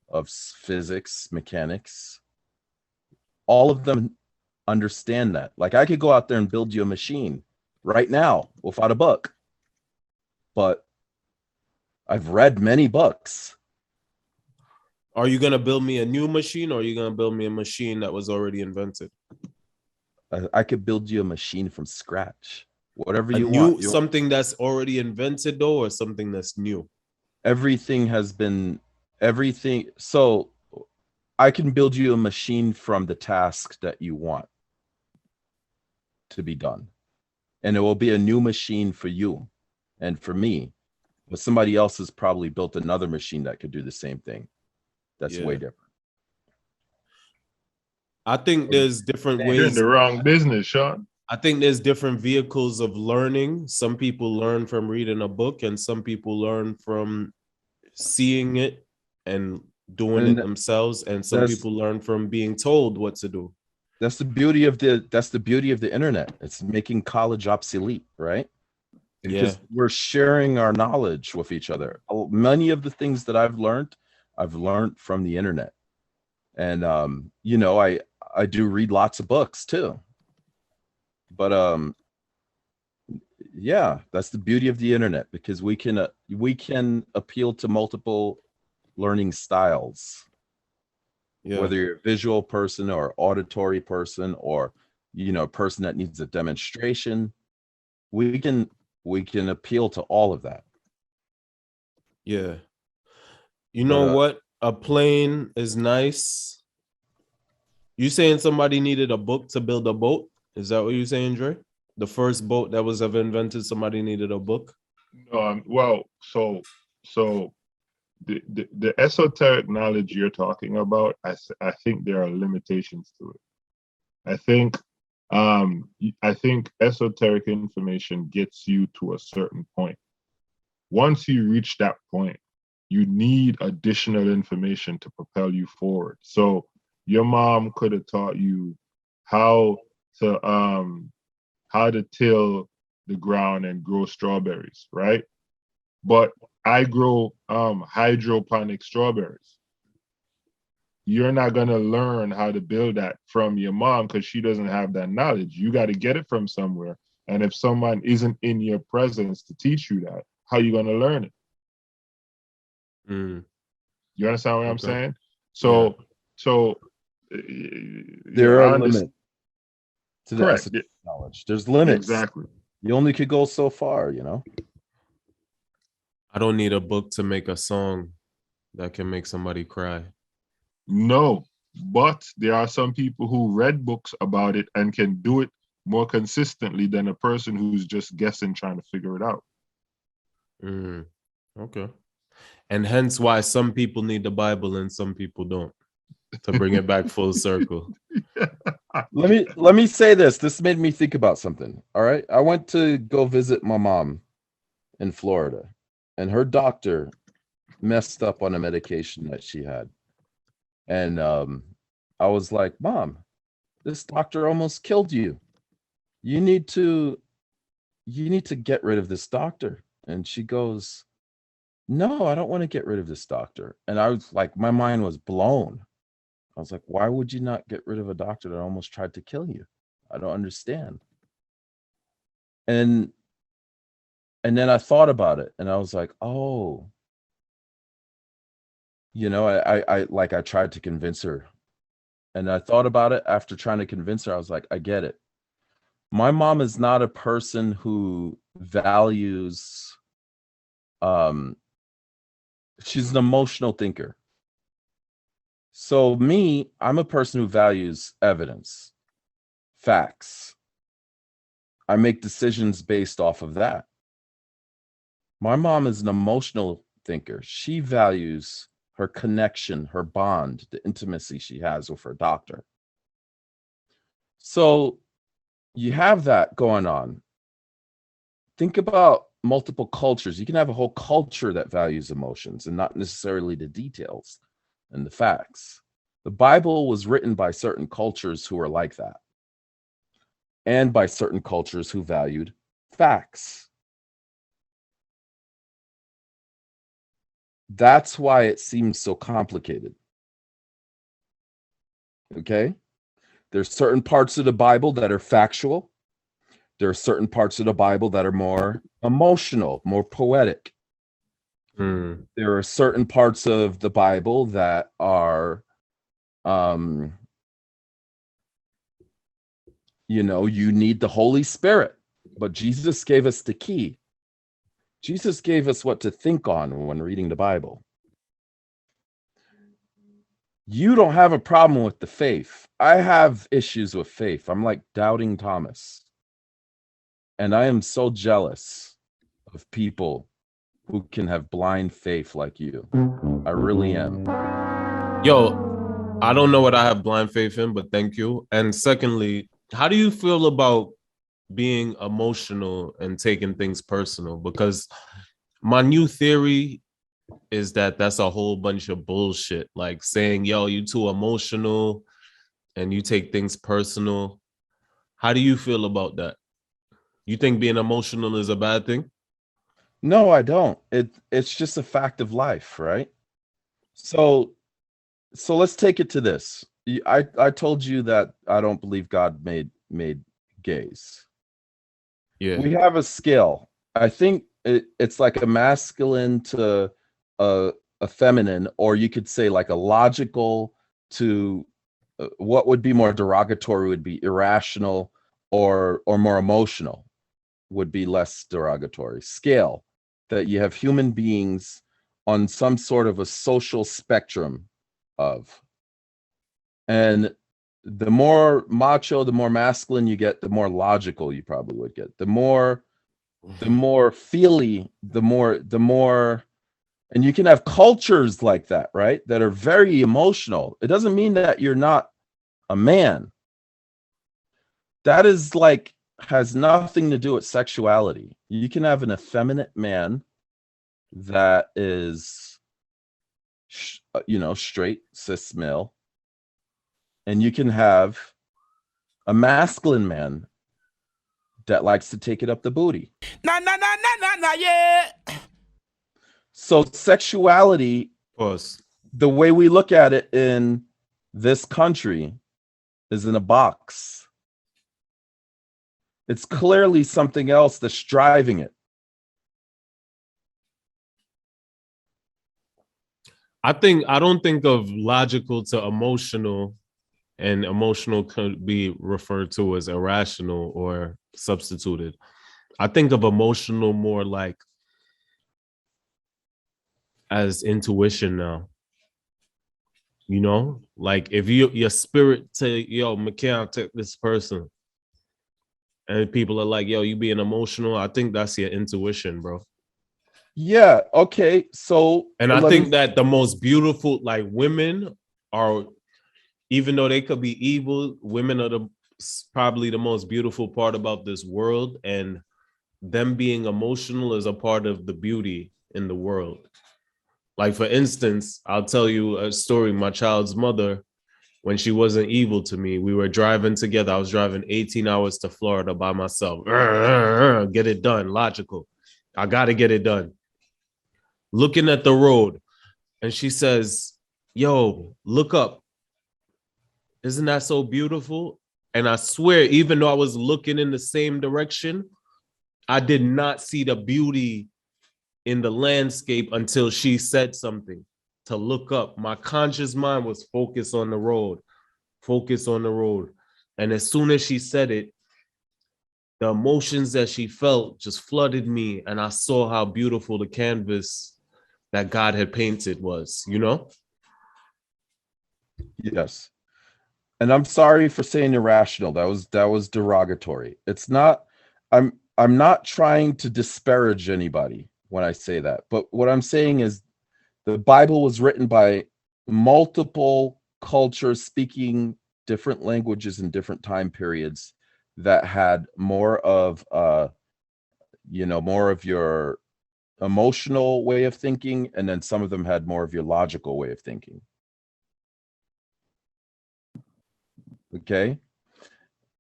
of physics, mechanics. All of them understand that. Like, I could go out there and build you a machine right now without a book, but I've read many books. Are you gonna build me a new machine, or are you gonna build me a machine that was already invented? I could build you a machine from scratch, whatever A you new want. something that's already invented, though, or something that's new? Everything has been everything. So I can build you a machine from the task that you want to be done, and it will be a new machine for you and for me. But somebody else has probably built another machine that could do the same thing. That's way Yeah. different. I think there's different You're You're in ways. the wrong business, Shawn. I think there's different vehicles of learning. Some people learn from reading a book, and some people learn from seeing it and doing And it themselves. And some that's- people learn from being told what to do. That's the beauty of the internet. It's making college obsolete, right? Because we're sharing our knowledge with each other. Many of the things that I've learned from the internet. And you know, I do read lots of books too. But yeah, that's the beauty of the internet, because we can appeal to multiple learning styles. Yeah. Whether you're a visual person or auditory person, or, you know, a person that needs a demonstration, we can appeal to all of that. Yeah. You know what? A plane is nice. You saying somebody needed a book to build a boat? Is that what you're saying, Dre? The first boat that was ever invented, somebody needed a book? Well, so the esoteric knowledge you're talking about, I think there are limitations to it. I think esoteric information gets you to a certain point. Once you reach that point, you need additional information to propel you forward. So your mom could have taught you how to till the ground and grow strawberries, right? But I grow hydroponic strawberries. You're not gonna learn how to build that from your mom because she doesn't have that knowledge. You got to get it from somewhere. And if someone isn't in your presence to teach you that, how are you gonna learn it? You understand what I'm saying? So there are limits to the correct knowledge. There's limits. Exactly. You only could go so far, you know. I don't need a book to make a song that can make somebody cry. No, but there are some people who read books about it and can do it more consistently than a person who's just guessing, trying to figure it out. Okay. And hence why some people need the Bible and some people don't, to bring it back full circle. let me say this. This made me think about something. All right. I went to go visit my mom in Florida, and her doctor messed up on a medication that she had. And I was like, Mom, this doctor almost killed you. You need to get rid of this doctor. And she goes, No, I don't want to get rid of this doctor. And I was like, my mind was blown. I was like, why would you not get rid of a doctor that almost tried to kill you? I don't understand. And then I thought about it, and I was like, oh, I tried to convince her. And I thought about it after trying to convince her. I was like, I get it. My mom is not a person who values, she's an emotional thinker. So me, I'm a person who values evidence, facts. I make decisions based off of that. My mom is an emotional thinker. She values her connection, her bond, the intimacy she has with her doctor. So you have that going on. Think about multiple cultures. You can have a whole culture that values emotions and not necessarily the details and the facts. The Bible was written by certain cultures who were like that, and by certain cultures who valued facts. That's why it seems so complicated. Okay? There's certain parts of the Bible that are factual. There are certain parts of the Bible that are more emotional, more poetic. There are certain parts of the Bible that are, you need the Holy Spirit, but Jesus gave us the key. Jesus gave us what to think on when reading the Bible. You don't have a problem with the faith. I have issues with faith. I'm like doubting Thomas. And I am so jealous of people who can have blind faith like you. I really am. Yo, I don't know what I have blind faith in, but thank you. And secondly, how do you feel about being emotional and taking things personal? Because my new theory is that that's a whole bunch of bullshit. Like saying, yo, you too emotional and you take things personal. How do you feel about that? You think being emotional is a bad thing? No, I don't. It's just a fact of life, right? So let's take it to this. I told you that I don't believe God made gays. Yeah. We have a scale. I think it's like a masculine to a feminine, or you could say like a logical to what would be more derogatory would be irrational, or more emotional would be less derogatory scale, that you have human beings on some sort of a social spectrum of. And the more macho, the more masculine you get, the more logical you probably would get. The more feely, the more, and you can have cultures like that, right? That are very emotional. It doesn't mean that you're not a man. That is like, has nothing to do with sexuality. You can have an effeminate man that is, straight, cis male. And you can have a masculine man that likes to take it up the booty. Yeah. So sexuality, the way we look at it in this country, is in a box. It's clearly something else that's driving it. I don't think of logical to emotional, and emotional could be referred to as irrational or substituted. I think of emotional more like as intuition now. Like if your spirit say, yo, McCann, take this person, and people are like, yo, you being emotional, I think that's your intuition, bro. Yeah, okay. So and I think that the most beautiful, like, women are even though they could be evil, women are probably the most beautiful part about this world, and them being emotional is a part of the beauty in the world. Like, for instance, I'll tell you a story. My child's mother, when she wasn't evil to me, we were driving together. I was driving 18 hours to Florida by myself. Get it done. Logical. I got to get it done. Looking at the road, and she says, yo, look up. Isn't that so beautiful? And I swear, even though I was looking in the same direction, I did not see the beauty in the landscape until she said something to look up. My conscious mind was focused on the road, focus on the road. And as soon as she said it, the emotions that she felt just flooded me. And I saw how beautiful the canvas that God had painted was, you know? Yes. And I'm sorry for saying irrational. That was derogatory. It's not, I'm not trying to disparage anybody when I say that. But what I'm saying is the Bible was written by multiple cultures speaking different languages in different time periods that had more of more of your emotional way of thinking, and then some of them had more of your logical way of thinking. Okay.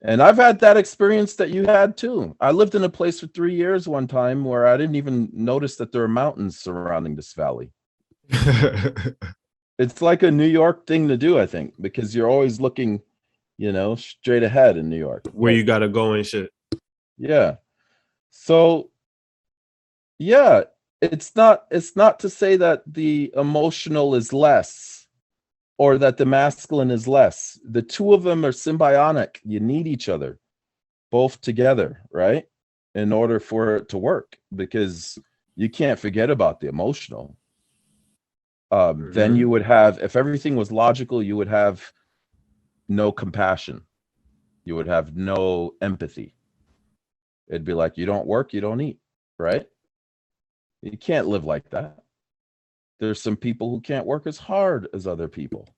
And I've had that experience that you had too. I lived in a place for 3 years one time where I didn't even notice that there are mountains surrounding this valley. It's like a New York thing to do, I think, because you're always looking, straight ahead in New York. Where you got to go and shit. Yeah. So, yeah, it's not to say that the emotional is less or that the masculine is less. The two of them are symbiotic. You need each other, both together, right? In order for it to work, because you can't forget about the emotional. Then you would have, if everything was logical, you would have no compassion. You would have no empathy. It'd be like, you don't work, you don't eat, right? You can't live like that. There's some people who can't work as hard as other people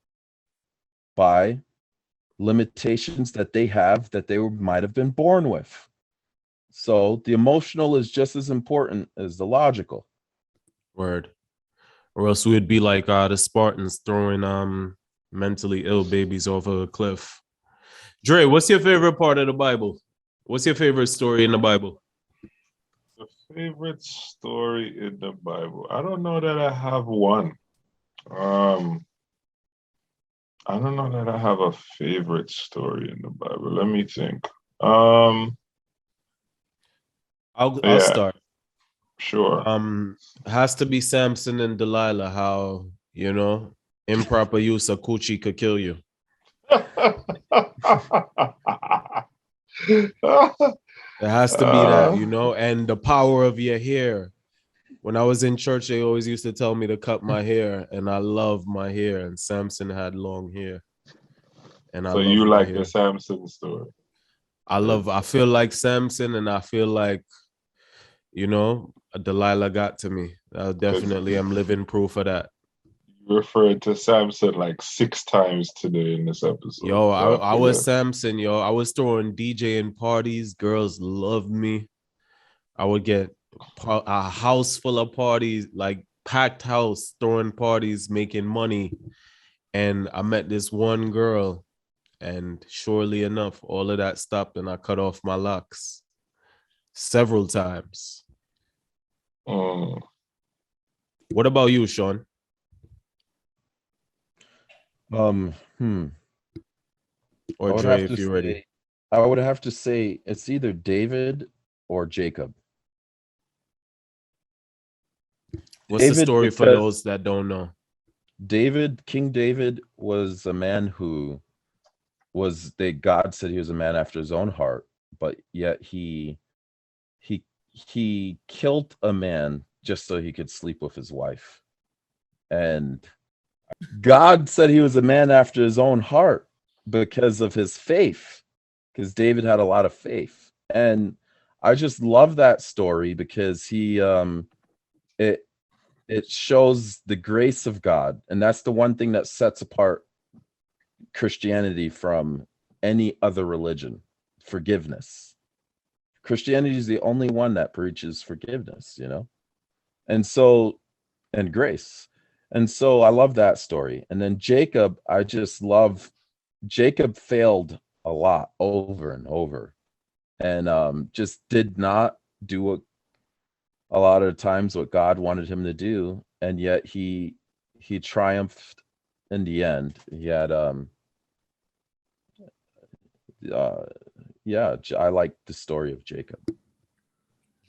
by limitations that they have that they might have been born with. So the emotional is just as important as the logical. Word. Or else we'd be like the Spartans throwing mentally ill babies off of a cliff. Dre, what's your favorite part of the Bible? What's your favorite story in the Bible? The favorite story in the Bible. I don't know that I have one. I don't know that I have a favorite story in the Bible. Let me think. I'll start. Sure. Has to be Samson and Delilah. How, improper use of coochie could kill you. It has to be that, and the power of your hair. When I was in church, they always used to tell me to cut my hair, and I love my hair. And Samson had long hair, and so you like the Samson story? I feel like Samson, and I feel like, Delilah got to me. Definitely, I'm living proof of that. You referred to Samson like 6 times today in this episode. Yo, I was Samson, yo. I was throwing DJing parties. Girls loved me. I would get a house full of parties, like packed house, throwing parties, making money. And I met this one girl, and surely enough, all of that stopped, and I cut off my locks several times. What about you, Shawn? Or Dre, if you're ready. I would have to say it's either David or Jacob. What's David, the story for those that don't know? King David was a man who God said he was a man after his own heart, but yet he killed a man just so he could sleep with his wife. And God said he was a man after his own heart because of his faith, because David had a lot of faith. And I just love that story because it shows the grace of God. And that's the one thing that sets apart Christianity from any other religion. Forgiveness. Christianity is the only one that preaches forgiveness, and grace. And so I love that story. And then Jacob, I just love Jacob failed a lot over and over, and just did not do what a lot of times what God wanted him to do, and yet he triumphed in the end. He had I like the story of Jacob.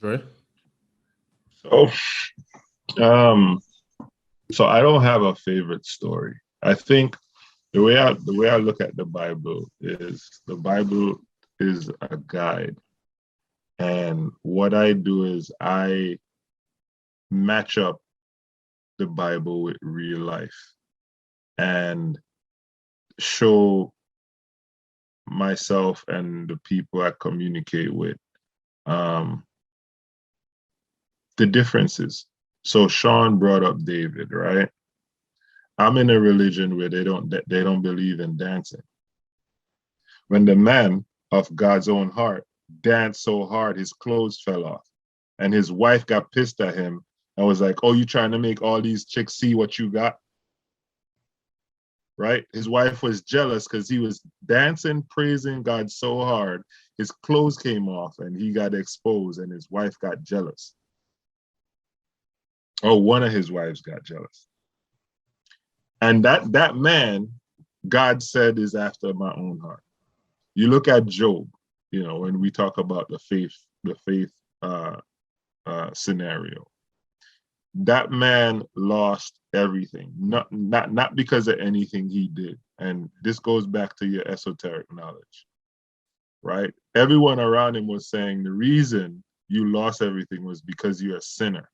Right? So, so I don't have a favorite story. I think the way I look at the Bible is a guide. And what I do is I match up the Bible with real life and show myself and the people I communicate with the differences. So Shawn brought up David, right? I'm in a religion where they don't believe in dancing. When the man of God's own heart danced so hard his clothes fell off, and his wife got pissed at him and was like, "Oh, you trying to make all these chicks see what you got?" Right? His wife was jealous because he was dancing, praising God so hard, his clothes came off and he got exposed, and his wife got jealous. Or one of his wives got jealous. And that man, God said, is after my own heart. You look at Job, when we talk about the faith scenario. That man lost everything, not because of anything he did. And this goes back to your esoteric knowledge, right? Everyone around him was saying the reason you lost everything was because you're a sinner.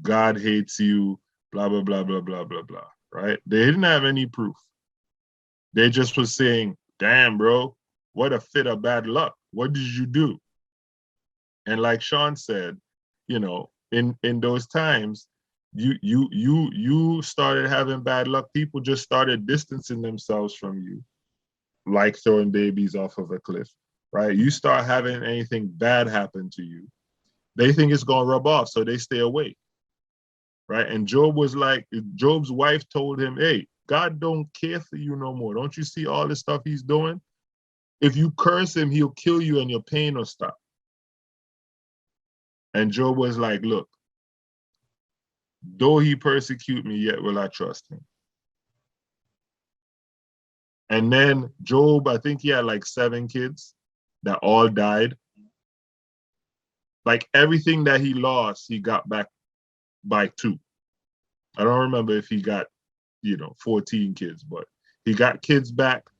God hates you, blah, blah, blah, blah, blah, blah, blah, right? They didn't have any proof. They just was saying, damn, bro, what a fit of bad luck. What did you do? And like Shawn said, in those times, you started having bad luck. People just started distancing themselves from you, like throwing babies off of a cliff, right? You start having anything bad happen to you, they think it's gonna rub off, so they stay away, right? And Job was like, Job's wife told him, "Hey, God don't care for you no more. Don't you see all the stuff he's doing? If you curse him, he'll kill you and your pain will stop." And Job was like, "Look, though he persecute me, yet will I trust him." And then Job, I think he had like 7 kids that all died. Like everything that he lost, he got back by 2. I don't remember if he got, 14 kids, but he got kids back,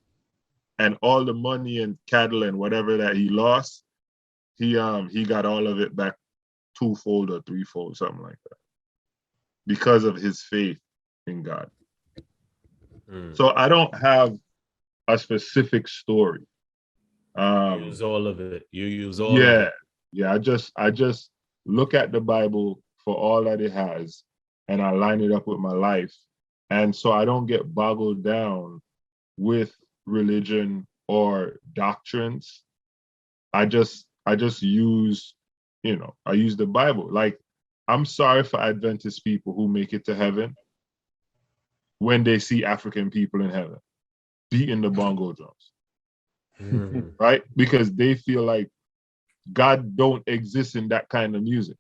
and all the money and cattle and whatever that he lost, he got all of it back 2-fold or 3-fold, something like that, because of his faith in God. So I don't have a specific story. You use all of it. You use all of it. Yeah. I just look at the Bible for all that it has, and I line it up with my life. And so I don't get boggled down with religion or doctrines. I just use, I use the Bible. Like, I'm sorry for Adventist people who make it to heaven when they see African people in heaven beating the bongo drums, right? Because they feel like God don't exist in that kind of music.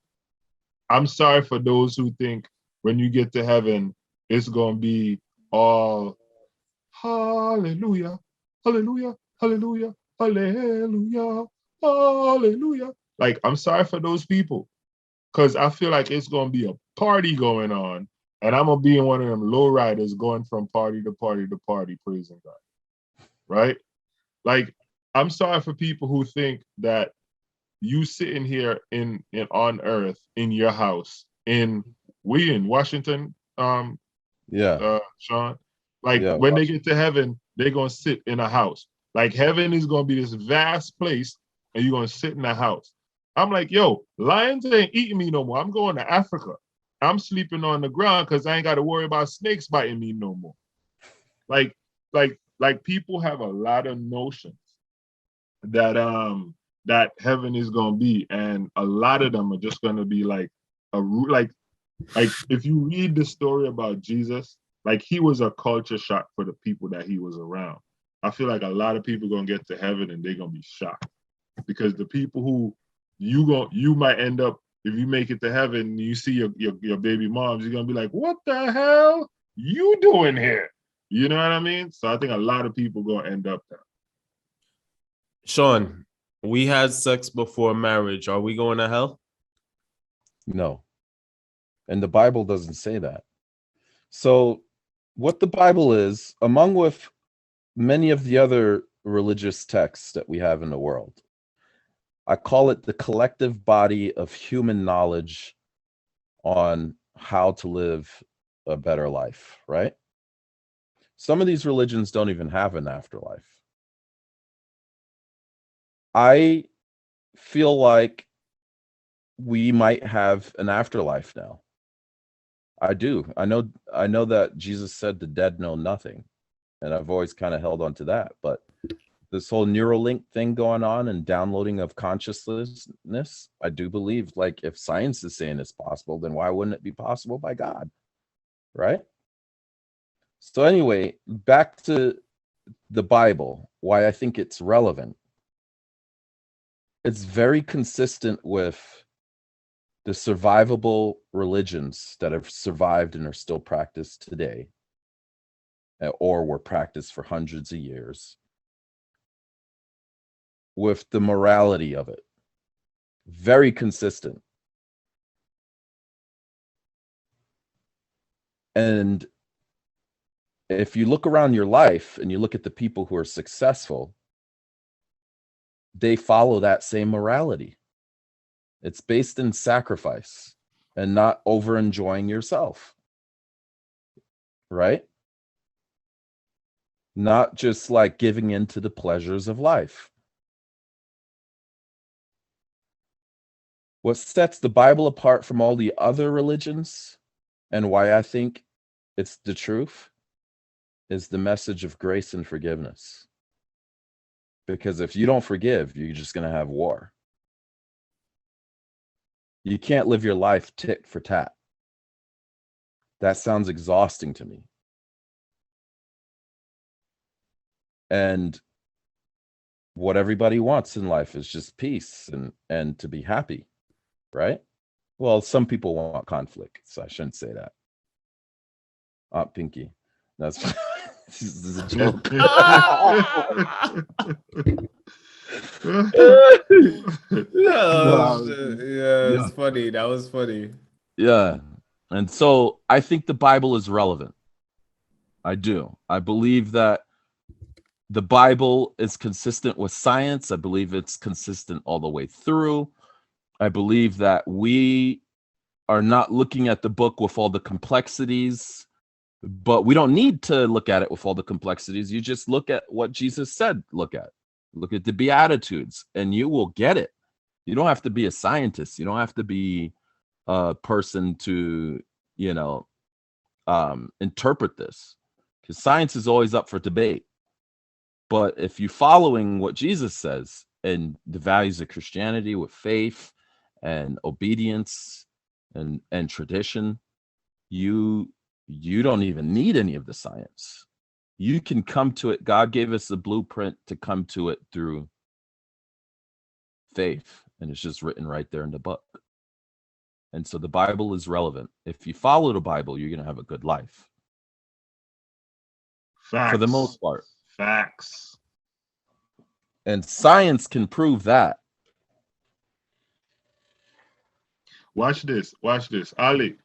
I'm sorry for those who think when you get to heaven, it's going to be all hallelujah, hallelujah, hallelujah, hallelujah, hallelujah. Like, I'm sorry for those people, because I feel like it's going to be a party going on, and I'm going to be in one of them lowriders going from party to party to party, praising God, right? Like, I'm sorry for people who think that you sitting here in on earth in your house in Washington, Shawn. Like, when Washington. they get to heaven, they're gonna sit in a house. Like, heaven is gonna be this vast place, and you're gonna sit in a house. I'm like, yo, lions ain't eating me no more. I'm going to Africa. I'm sleeping on the ground because I ain't got to worry about snakes biting me no more. Like like people have a lot of notions that heaven is gonna be, and a lot of them are just gonna be like like if you read the story about Jesus, like he was a culture shock for the people that he was around. I feel like a lot of people gonna get to heaven and they're gonna be shocked because the people who you might end up, if you make it to heaven and you see your baby moms, you're gonna be like, what the hell you doing here? You know what I mean? So I think a lot of people gonna end up there. Shawn, we had sex before marriage. Are we going to hell? No. And the Bible doesn't say that. So what the Bible is, among with many of the other religious texts that we have in the world, I call it the collective body of human knowledge on how to live a better life, right? Some of these religions don't even have an afterlife. I feel like we might have an afterlife now. I do. I know that Jesus said the dead know nothing. And I've always kind of held on to that. But this whole Neuralink thing going on and downloading of consciousness, I do believe, like, if science is saying it's possible, then why wouldn't it be possible by God? Right? So anyway, back to the Bible, why I think it's relevant. It's very consistent with the survivable religions that have survived and are still practiced today, or were practiced for hundreds of years, with the morality of it. Very consistent. And if you look around your life and you look at the people who are successful, they follow that same morality. It's based in sacrifice and not over enjoying yourself, right? Not just like giving in to the pleasures of life. What sets the Bible apart from all the other religions, and why I think it's the truth, is the message of grace and forgiveness. Because if you don't forgive, you're just going to have war. You can't live your life tit for tat. That sounds exhausting to me. And what everybody wants in life is just peace and to be happy, right? Well, some people want conflict, so I shouldn't say that. Aunt Pinky. That's this is a joke. It's funny. That was funny. Yeah. And so I think the Bible is relevant. I do. I believe that the Bible is consistent with science. I believe it's consistent all the way through. I believe that we are not looking at the book with all the complexities, but we don't need to look at it with all the complexities. You just look at what Jesus said. Look at the Beatitudes, and you will get it. You don't have to be a scientist. You don't have to be a person to, interpret this, because science is always up for debate. But if you're following what Jesus says and the values of Christianity with faith and obedience and tradition, you don't even need any of the science. You can come to it. God gave us a blueprint to come to it through faith, and it's just written right there in the book. And so the Bible is relevant. If you follow the Bible, you're going to have a good life. Facts. For the most part. Facts. And science can prove that. Watch this. Ali,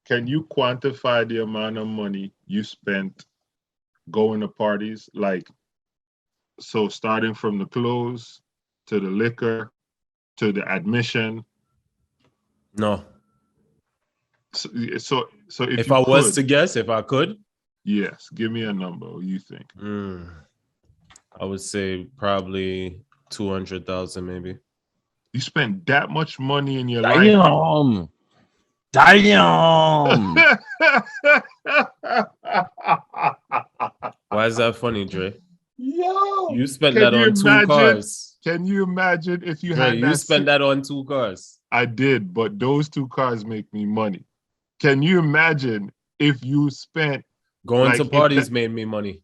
can you quantify the amount of money you spent going to parties? Like, so starting from the clothes to the liquor to the admission. No. So if I was to guess, if I could, yes, give me a number. What do you think? I would say probably 200,000, maybe. You spent that much money in your life? Damn. Why is that funny, Dre? Yo, You spent can that you on two imagine? cars. Can you imagine if you Dre, had you that? spent that on two cars. I did, but those 2 cars make me money. Can you imagine if you spent Going to like if parties that, made me money.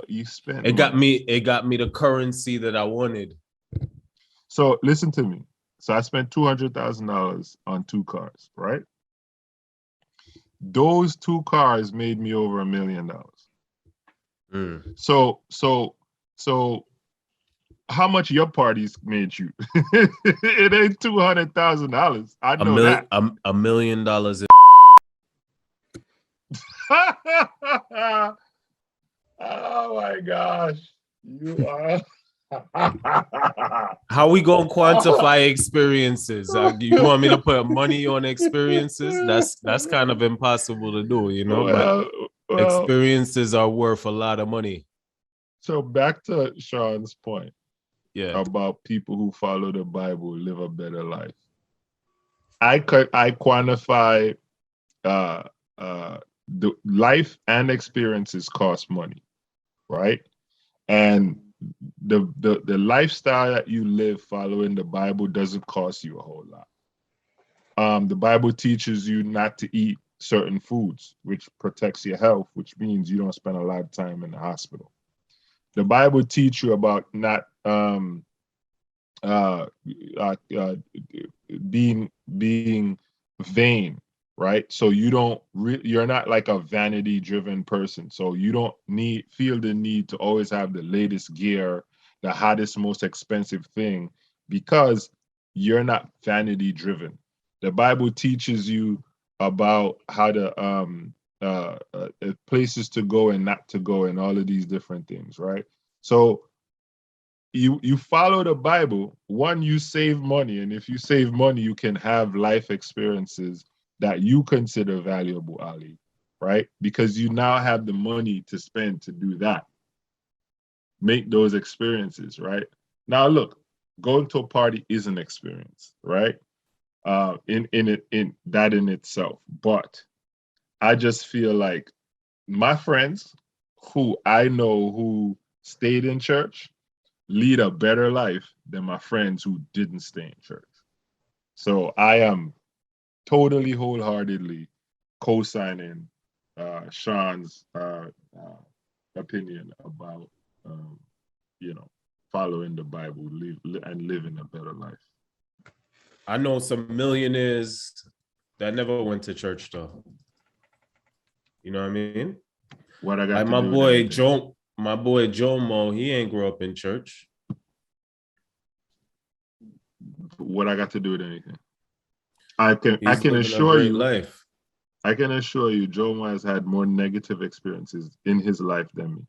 you spent It got money? me the currency that I wanted. So listen to me. So I spent $200,000 on 2 cars, right? Those 2 cars made me over $1 million. So how much your parties made you? It ain't $200,000. I know that. $1 million. Oh my gosh. You are. How we gonna quantify experiences? You want me to put money on experiences? That's kind of impossible to do, you know. But well, experiences are worth a lot of money. so back to Shawn's point Yeah. about people who follow the Bible live a better life. I quantify the life and experiences cost money, right? And the lifestyle that you live following the Bible doesn't cost you a whole lot. The Bible teaches you not to eat certain foods, which protects your health, which means you don't spend a lot of time in the hospital. The Bible teaches you about not being vain, right? So you're not like a vanity driven person. So you don't feel the need to always have the latest gear, the hottest, most expensive thing, because you're not vanity driven. The Bible teaches you about how to places to go and not to go, and all of these different things, right? So you follow the Bible. One, you save money, and if you save money, you can have life experiences that you consider valuable, Ali, right? Because you now have the money to spend to do that, make those experiences, right? Now, look, going to a party is an experience, right? In that in itself, but I just feel like my friends who I know who stayed in church lead a better life than my friends who didn't stay in church. So I am totally wholeheartedly co-signing Shawn's opinion about following the Bible and living a better life. I know some millionaires that never went to church though. You know what I mean? What I got like to my do boy with Joe, my boy Jomo, he ain't grow up in church. what I got to do with anything? I can living assure a great you life. I can assure you Jomo has had more negative experiences in his life than me.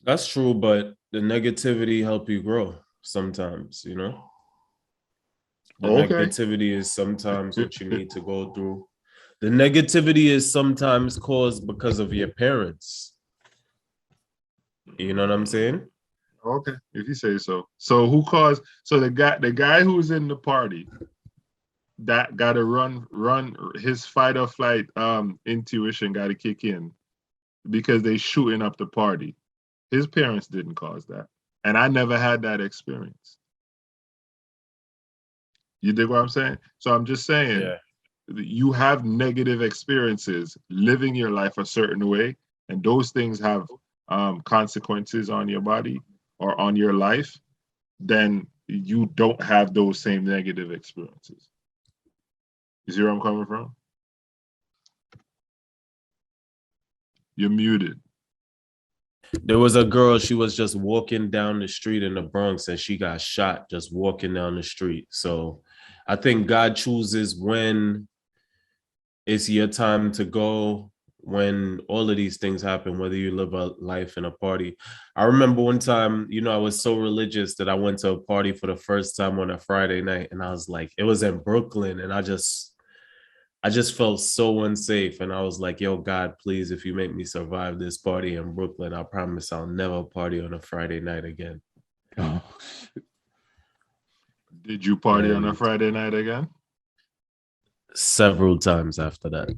That's true, but the negativity help you grow sometimes, you know? The negativity is sometimes what you need to go through. The negativity is sometimes caused because of your parents. You know what I'm saying? Okay, if you say so. So who caused? So the guy who's in the party that got to run his fight or flight intuition got to kick in because they shooting up the party. His parents didn't cause that, and I never had that experience. You dig what I'm saying? So I'm just saying, Yeah. you have negative experiences living your life a certain way, and those things have consequences on your body or on your life, then you don't have those same negative experiences. You see where I'm coming from? You're muted. There was a girl, she was just walking down the street in the Bronx and she got shot just walking down the street. So I think God chooses when it's your time to go, when all of these things happen, whether you live a life in a party. I remember one time, I was so religious that I went to a party for the first time on a Friday night, and I was like, it was in Brooklyn, and I just felt so unsafe. And I was like, yo, God, please, if you make me survive this party in Brooklyn, I promise I'll never party on a Friday night again. Oh. Did you party on a Friday night again? Several times after that.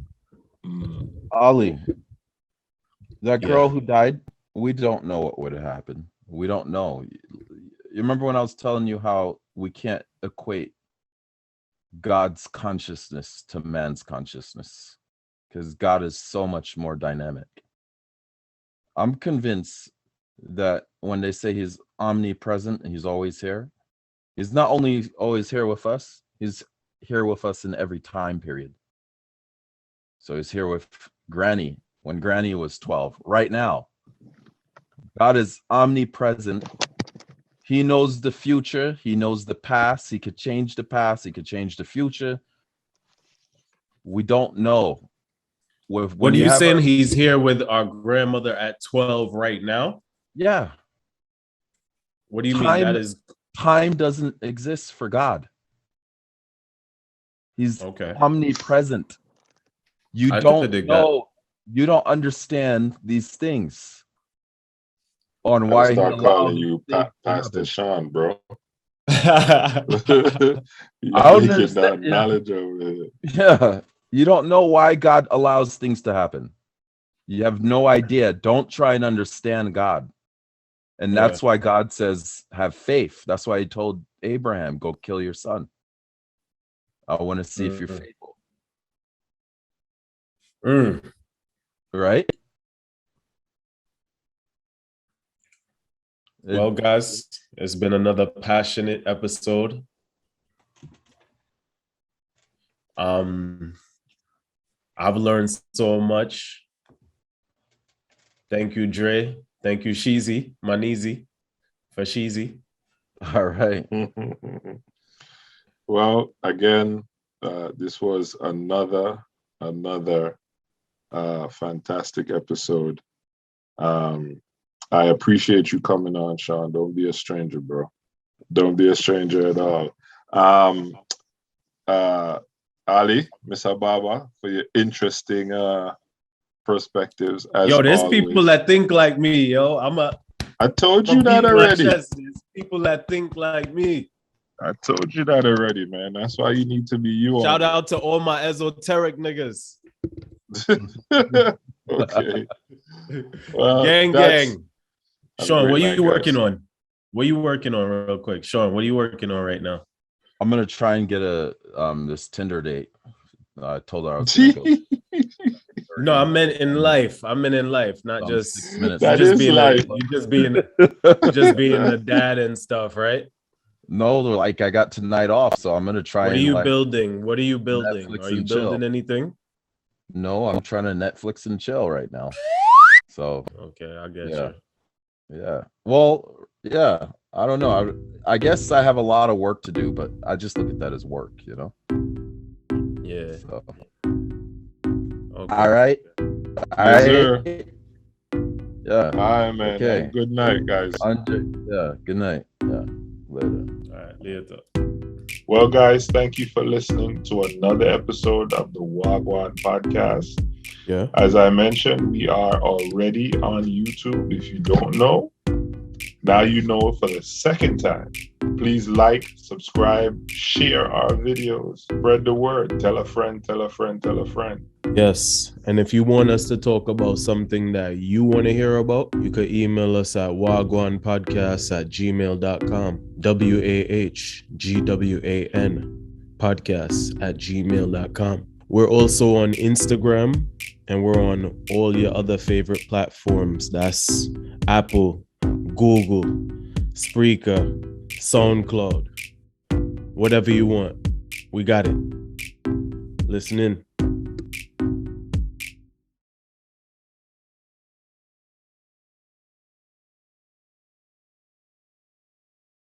Ali, that girl Yeah. who died, we don't know what would have happened. We don't know. You remember when I was telling you how we can't equate God's consciousness to man's consciousness because God is so much more dynamic. I'm convinced that when they say he's omnipresent and he's always here, he's not only always here with us, he's here with us in every time period. So he's here with Granny when Granny was 12. Right now, God is omnipresent. He knows the future. He knows the past. He could change the past. He could change the future. We don't know. What are you saying? He's here with our grandmother at 12 right now? Yeah. What do you mean? That is time doesn't exist for God. He's okay. Omnipresent. You don't know. You don't understand these things on why he start calling you Pastor Shawn, bro. I don't understand knowledge over it. Yeah, you don't know why God allows things to happen. You have no idea. Don't try and understand God. And that's why God says, have faith. That's why he told Abraham, go kill your son. I want to see if you're faithful. Right? Well, guys, it's been another passionate episode. I've learned so much. Thank you, Dre. Thank you, Sheezy, Manizi, for Sheezy. All right. Well, again, this was another fantastic episode. I appreciate you coming on, Shawn. Don't be a stranger, bro. Don't be a stranger at all. Ali, Miss Ababa, for your interesting perspectives. As there's always. People that think like me, yo. I told you that already. There's people that think like me. I told you that already, man. That's why you need to be you. Shout out to all my esoteric niggas. Okay. Well, gang. Shawn, what are you working on? What are you working on real quick? Shawn, what are you working on right now? I'm gonna try and get this Tinder date. I told her I was gonna go. No, I meant in life. I meant in life, not just 6 minutes. That is life. You just being the dad and stuff, right? No, like I got tonight off, so I'm gonna try. What are you building? What are you building? Netflix are you building anything? No, I'm trying to Netflix and chill right now. So okay, I get you. Yeah. Well, yeah. I don't know. I guess I have a lot of work to do, but I just look at that as work, you know? Yeah. So. Okay. All right. Sir. Yeah. All right, man. Okay. Good night, guys. Yeah. Good night. Yeah. Later. All right. Later. Well, guys, thank you for listening to another episode of the Gwan podcast. Yeah. As I mentioned, we are already on YouTube. If you don't know, now you know for the second time. Please like, subscribe, share our videos, spread the word, tell a friend, tell a friend, tell a friend. Yes. And if you want us to talk about something that you want to hear about, you could email us at wagwanpodcast@gmail.com. WAHGWAN podcast@gmail.com. We're also on Instagram and we're on all your other favorite platforms. That's Apple, Google, Spreaker, SoundCloud, whatever you want. We got it. Listen in.